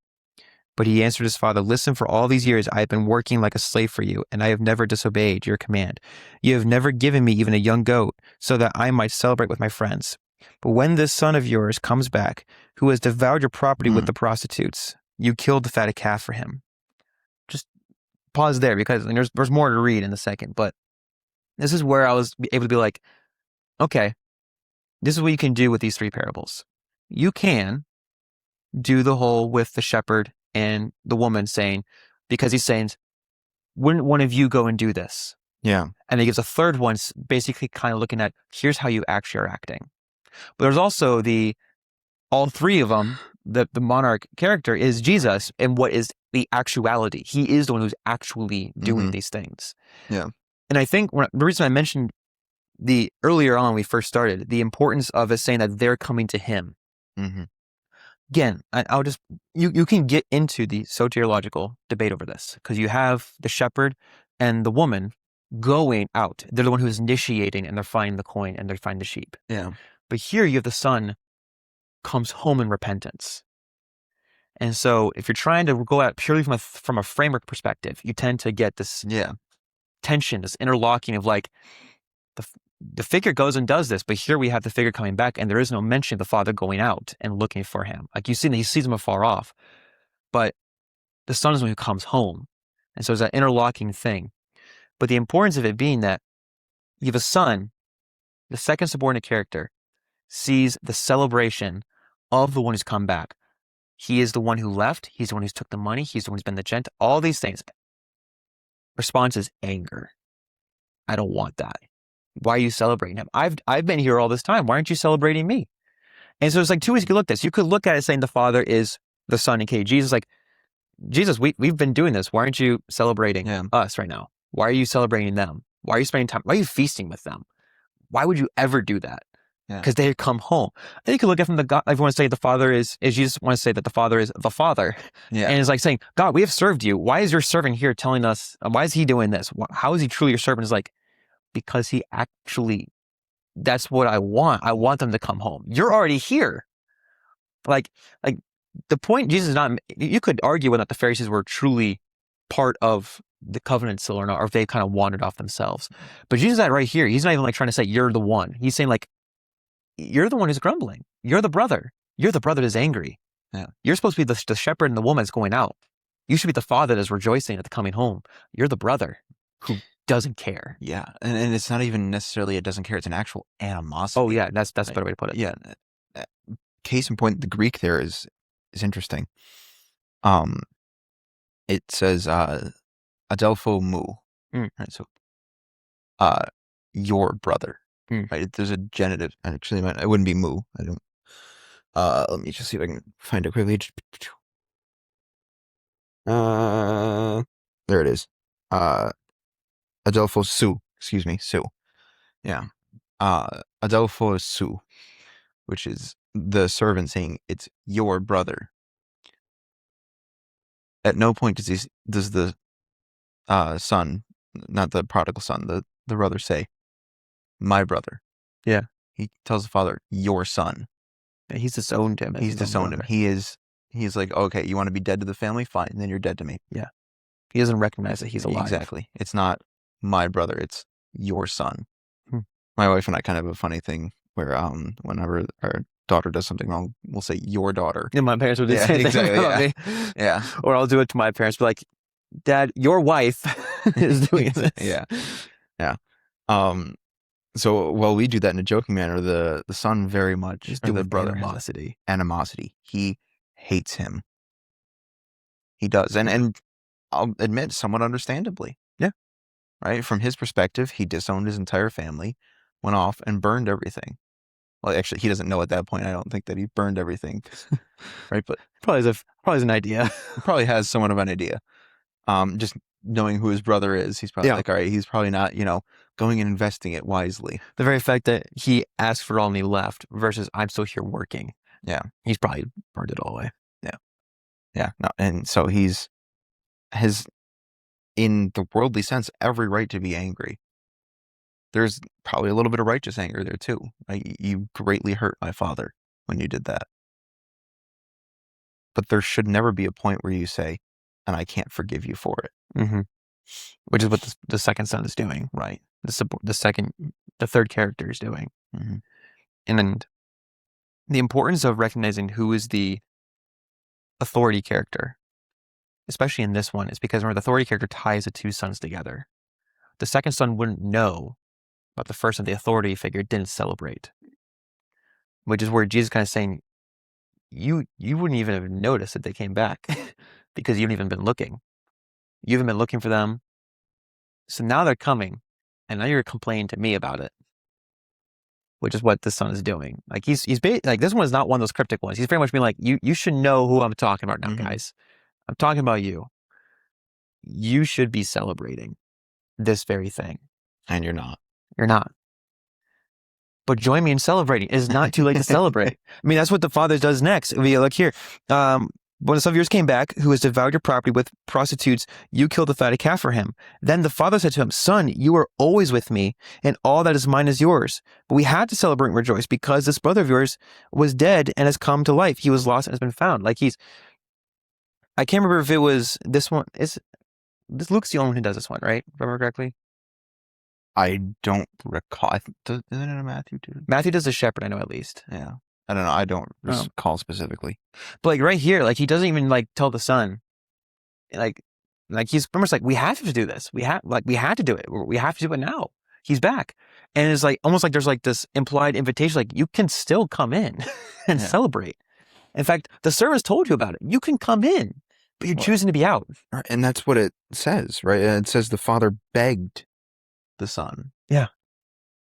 But he answered his father, listen, for all these years I have been working like a slave for you, and I have never disobeyed your command. You have never given me even a young goat, so that I might celebrate with my friends. But when this son of yours comes back, who has devoured your property with the prostitutes, you killed the fatted calf for him. Just pause there, because there's more to read in a second, but this is where I was able to be like, okay, this is what you can do with these three parables. You can do the whole with the shepherd and the woman saying, because he's saying, wouldn't one of you go and do this? Yeah. And he gives a third one, basically kind of looking at, here's how you actually are acting. But there's also all three of them, the monarch character is Jesus, and what is the actuality. He is the one who's actually doing these things. Yeah. And I think the reason I mentioned earlier on when we first started, the importance of us saying that they're coming to him. Again, I'll just, you can get into the soteriological debate over this, because you have the shepherd and the woman going out. They're the one who's initiating, and they're finding the coin, and they're finding the sheep. Yeah. But here you have the son comes home in repentance. And so if you're trying to go at purely from a framework perspective, you tend to get this tension, this interlocking of like, the figure goes and does this, but here we have the figure coming back, and there is no mention of the father going out and looking for him. Like you see that he sees him afar off, but the son is the one who comes home. And so there's that interlocking thing. But the importance of it being that you have a son, the second subordinate character, sees the celebration of the one who's come back. He is the one who left. He's the one who's took the money. He's the one who's been the gent. All these things. Response is anger. I don't want that. Why are you celebrating him? I've been here all this time. Why aren't you celebrating me? And so it's like two ways you could look at this. You could look at it saying the father is the son, and Jesus, like, Jesus, we've been doing this. Why aren't you celebrating us right now? Why are you celebrating them? Why are you spending time? Why are you feasting with them? Why would you ever do that? Because they had come home. And you could look at from the God. If you want to say the father is Jesus want to say that the father is the father. Yeah. And it's like saying, God, we have served you. Why is your servant here telling us, why is he doing this? How is he truly your servant? It's like, because he actually, that's what I want. I want them to come home. You're already here. Like the point, Jesus is not, you could argue whether or not the Pharisees were truly part of the covenant still or not, or if they kind of wandered off themselves. But Jesus is not right here. He's not even like trying to say you're the one. He's saying like, you're the one who's grumbling. You're the brother. You're the brother that's angry. Yeah. You're supposed to be the shepherd and the woman that's going out. You should be the father that's rejoicing at the coming home. You're the brother who doesn't care. Yeah. And it's not even necessarily it doesn't care. It's an actual animosity. Oh, yeah. That's a better way to put it. Yeah. Case in point, the Greek there is interesting. It says adelpho mu. Right. So your brother. Right. There's a genitive. Actually, it wouldn't be mu. I don't. Let me just see if I can find it quickly. There it is. Adelpho su. Excuse me, su. Yeah. Adelpho su, which is the servant saying it's your brother. At no point does the son, not the prodigal son, the brother say, my brother. Yeah. He tells the father, your son. Yeah, he's disowned him. He's disowned him. He's like, okay, you want to be dead to the family? Fine. Then you're dead to me. Yeah. He doesn't recognize that he's alive. Exactly. It's not my brother. It's your son. My wife and I kind of have a funny thing where whenever our daughter does something wrong, we'll say your daughter. Yeah, my parents would do the same thing about me. Yeah. Or I'll do it to my parents, be like, Dad, your wife is doing this. Yeah. Yeah. So while we do that in a joking manner, the son very much Just do the with brother animosity. He hates him. He does. And I'll admit, somewhat understandably. Yeah. Right? From his perspective, he disowned his entire family, went off and burned everything. Well, actually, he doesn't know at that point. I don't think that he burned everything. Right? But probably is an idea. Probably has somewhat of an idea. Just knowing who his brother is, he's probably like, all right, he's probably not, going and investing it wisely. The very fact that he asked for it all and he left versus I'm still here working. Yeah. He's probably burned it all away. Yeah. Yeah. No. And so has, in the worldly sense, every right to be angry. There's probably a little bit of righteous anger there too. Right? You greatly hurt my father when you did that. But there should never be a point where you say, and I can't forgive you for it. Mm-hmm. Which is what the second son is doing. Right. The third character is doing. Mm-hmm. And then the importance of recognizing who is the authority character, especially in this one, is because remember, the authority character ties the two sons together. The second son wouldn't know, but the first son, the authority figure, didn't celebrate. Which is where Jesus is kind of saying, you wouldn't even have noticed that they came back because you haven't even been looking. You haven't been looking for them. So now they're coming, and now you're complaining to me about it, which is what this son is doing. Like he's like, this one is not one of those cryptic ones. He's very much being like, you should know who I'm talking about now, Mm-hmm. guys. I'm talking about you. You should be celebrating this very thing. And you're not. You're not. But join me in celebrating. It is not too late to celebrate. I mean, that's what the father does next. We look here. When the son of yours came back, who has devoured your property with prostitutes, you killed the fatted calf for him. Then the father said to him, Son, you are always with me, and all that is mine is yours. But we had to celebrate and rejoice because this brother of yours was dead and has come to life. He was lost and has been found. Like I can't remember if it was this one. This Luke's the only one who does this one, right? If I remember correctly. I don't recall. Isn't it a Matthew too? Matthew does the shepherd, I know, at least. Yeah. I don't know. I don't recall specifically. But like right here, like he doesn't even like tell the son, like he's pretty much like, we have to do this. We had to do it. We have to do it now. He's back. And it's like, almost like there's like this implied invitation, like you can still come in and celebrate. In fact, the servants told you about it. You can come in, but you're choosing to be out. And that's what it says, right? It says the father begged the son. Yeah.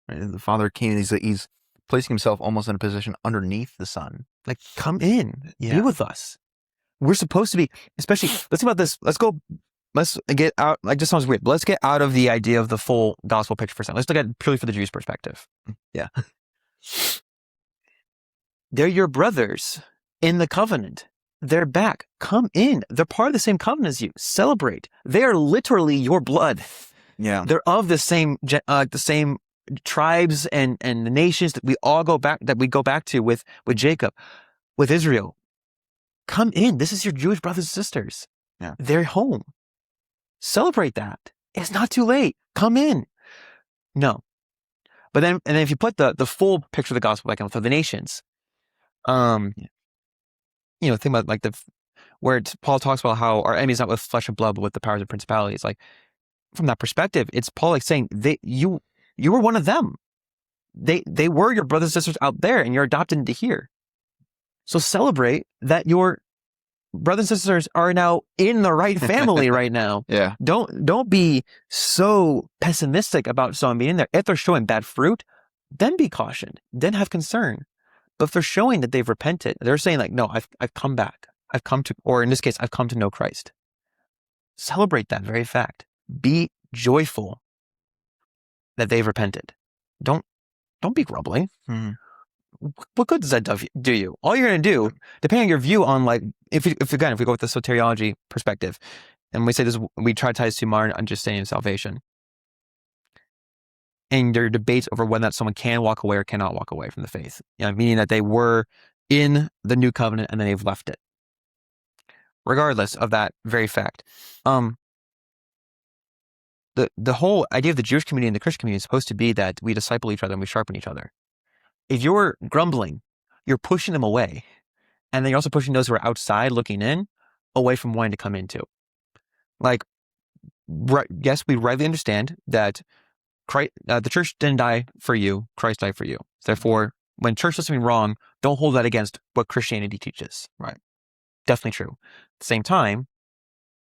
Right? The father came and he's placing himself almost in a position underneath the son. Like, come in, be with us. We're supposed to be, especially, let's think about this. Let's get out, like, this sounds weird, but let's get out of the idea of the full gospel picture for a second. Let's look at it purely for the Jews' perspective. Yeah. They're your brothers in the covenant. They're back. Come in. They're part of the same covenant as you. Celebrate. They are literally your blood. Yeah. They're of the same tribes and the nations that we all go back to with Jacob, with Israel. Come in. This is your Jewish brothers and sisters. Yeah. They're home. Celebrate that. It's not too late. Come in. No. But then, and then if you put the full picture of the gospel back on for the nations, think about like where Paul talks about how our enemy is not with flesh and blood, but with the powers and principalities. Like from that perspective, it's Paul like saying you were one of them. They were your brothers and sisters out there, and you're adopted into here. So celebrate that your brothers and sisters are now in the right family right now. Yeah. Don't be so pessimistic about someone being in there. If they're showing bad fruit, then be cautioned. Then have concern. But if they're showing that they've repented, they're saying like, no, I've come back. I've come to, or in this case, I've come to know Christ. Celebrate that very fact. Be joyful that they've repented. Don't be grumbling. Mm-hmm. What good does that do you? All you're going to do, depending on your view on like, if we go with the soteriology perspective, and we say this, we try to tie this to modern understanding of salvation. And there are debates over whether that someone can walk away or cannot walk away from the faith. Meaning that they were in the new covenant and then they've left it. Regardless of that very fact. The whole idea of the Jewish community and the Christian community is supposed to be that we disciple each other and we sharpen each other. If you're grumbling, you're pushing them away. And then you're also pushing those who are outside looking in away from wanting to come into. Like, yes, we rightly understand that Christ, the church didn't die for you, Christ died for you. Therefore, when church does something wrong, don't hold that against what Christianity teaches. Right. Definitely true. At the same time,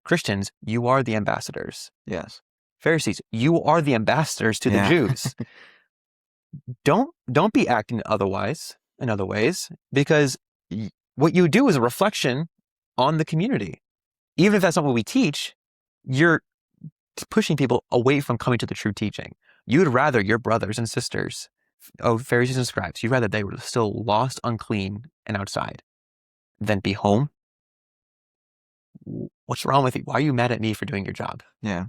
Christians, you are the ambassadors. Yes. Pharisees, you are the ambassadors to the Jews. Don't be acting otherwise in other ways, because what you do is a reflection on the community. Even if that's not what we teach, you're pushing people away from coming to the true teaching. You'd rather your brothers and sisters, Pharisees and scribes, you'd rather they were still lost, unclean, and outside than be home. What's wrong with you? Why are you mad at me for doing your job? Yeah.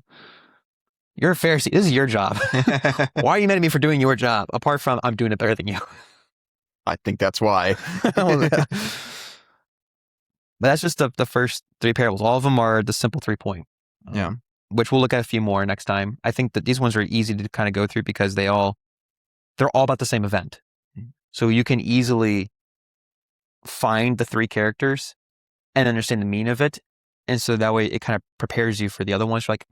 You're a Pharisee. This is your job. Why are you mad at me for doing your job? Apart from I'm doing it better than you. I think that's why. But that's just the first 3 parables. All of them are the simple 3-point. Yeah. Which we'll look at a few more next time. I think that these ones are easy to kind of go through because they're all about the same event. So you can easily find the 3 characters and understand the meaning of it. And so that way it kind of prepares you for the other ones. You're like,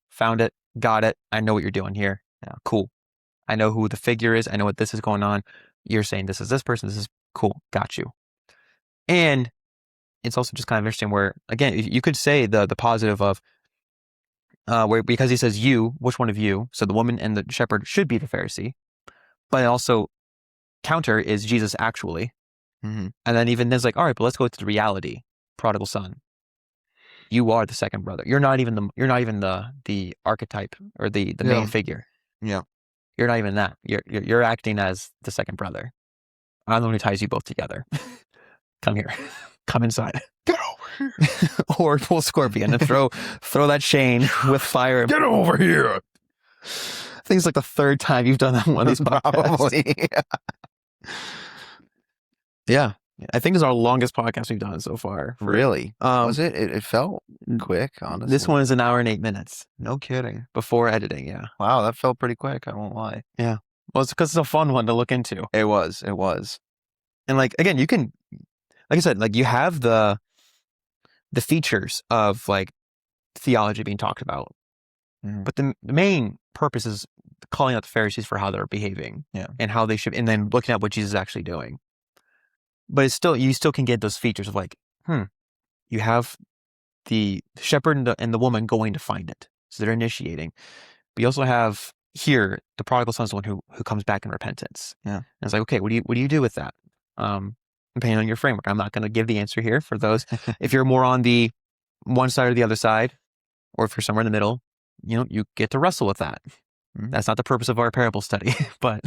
found it, got it. I know what you're doing here. Yeah, cool. I know who the figure is. I know what this is going on. You're saying this is this person. This is cool. Got you. And it's also just kind of interesting where, again, you could say the positive of, where, because he says you, which one of you? So the woman and the shepherd should be the Pharisee, but also counter is Jesus actually. Mm-hmm. And then even there's like, all right, but let's go to the reality. Prodigal son. You are the second brother. You're not even the archetype or the main figure. Yeah. You're not even that. You're acting as the second brother. I'm the one who ties you both together. Come here. Come inside. Get over here. Or pull Scorpion and throw that chain with fire. Get over here. I think it's like the 3rd time you've done that one of these podcasts. Probably. Yeah. I think this is our longest podcast we've done so far. Really? Was it? It felt quick, honestly. This one is 1 hour and 8 minutes. No kidding. Before editing, yeah. Wow, that felt pretty quick. I won't lie. Yeah. Well, it's because it's a fun one to look into. It was. And like, again, you can, like I said, like you have the features of like theology being talked about. Mm-hmm. But the main purpose is calling out the Pharisees for how they're behaving. Yeah. And how they should, and then looking at what Jesus is actually doing. But it's still, you still can get those features of like, you have the shepherd and the woman going to find it. So they're initiating. But you also have here, the prodigal son is the one who comes back in repentance. Yeah. And it's like, okay, what do you do with that? Depending on your framework. I'm not going to give the answer here for those. If you're more on the one side or the other side, or if you're somewhere in the middle, you get to wrestle with that. Mm-hmm. That's not the purpose of our parable study. but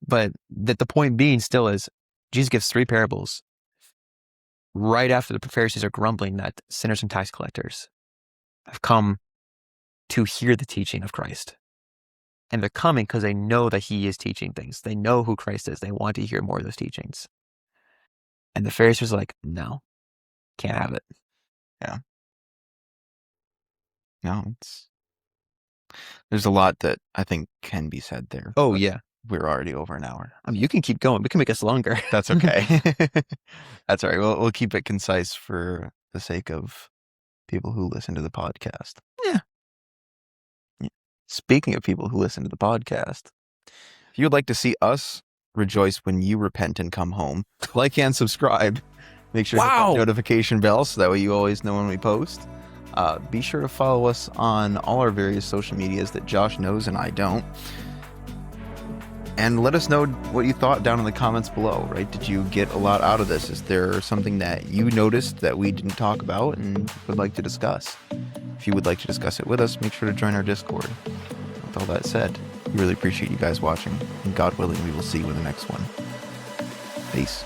that the point being still is, Jesus gives 3 parables right after the Pharisees are grumbling that sinners and tax collectors have come to hear the teaching of Christ. And they're coming because they know that he is teaching things. They know who Christ is. They want to hear more of those teachings. And the Pharisees are like, no, can't have it. Yeah. No, there's a lot that I think can be said there. Oh, yeah. We're already over an hour. I mean, you can keep going. We can make us longer. That's okay. That's all right. We'll keep it concise for the sake of people who listen to the podcast. Yeah. Speaking of people who listen to the podcast, if you'd like to see us rejoice when you repent and come home, like and subscribe. Make sure to hit that notification bell so that way you always know when we post. Be sure to follow us on all our various social medias that Josh knows and I don't. And let us know what you thought down in the comments below, right? Did you get a lot out of this? Is there something that you noticed that we didn't talk about and would like to discuss? If you would like to discuss it with us, make sure to join our Discord. With all that said, we really appreciate you guys watching, and God willing, we will see you in the next one. Peace.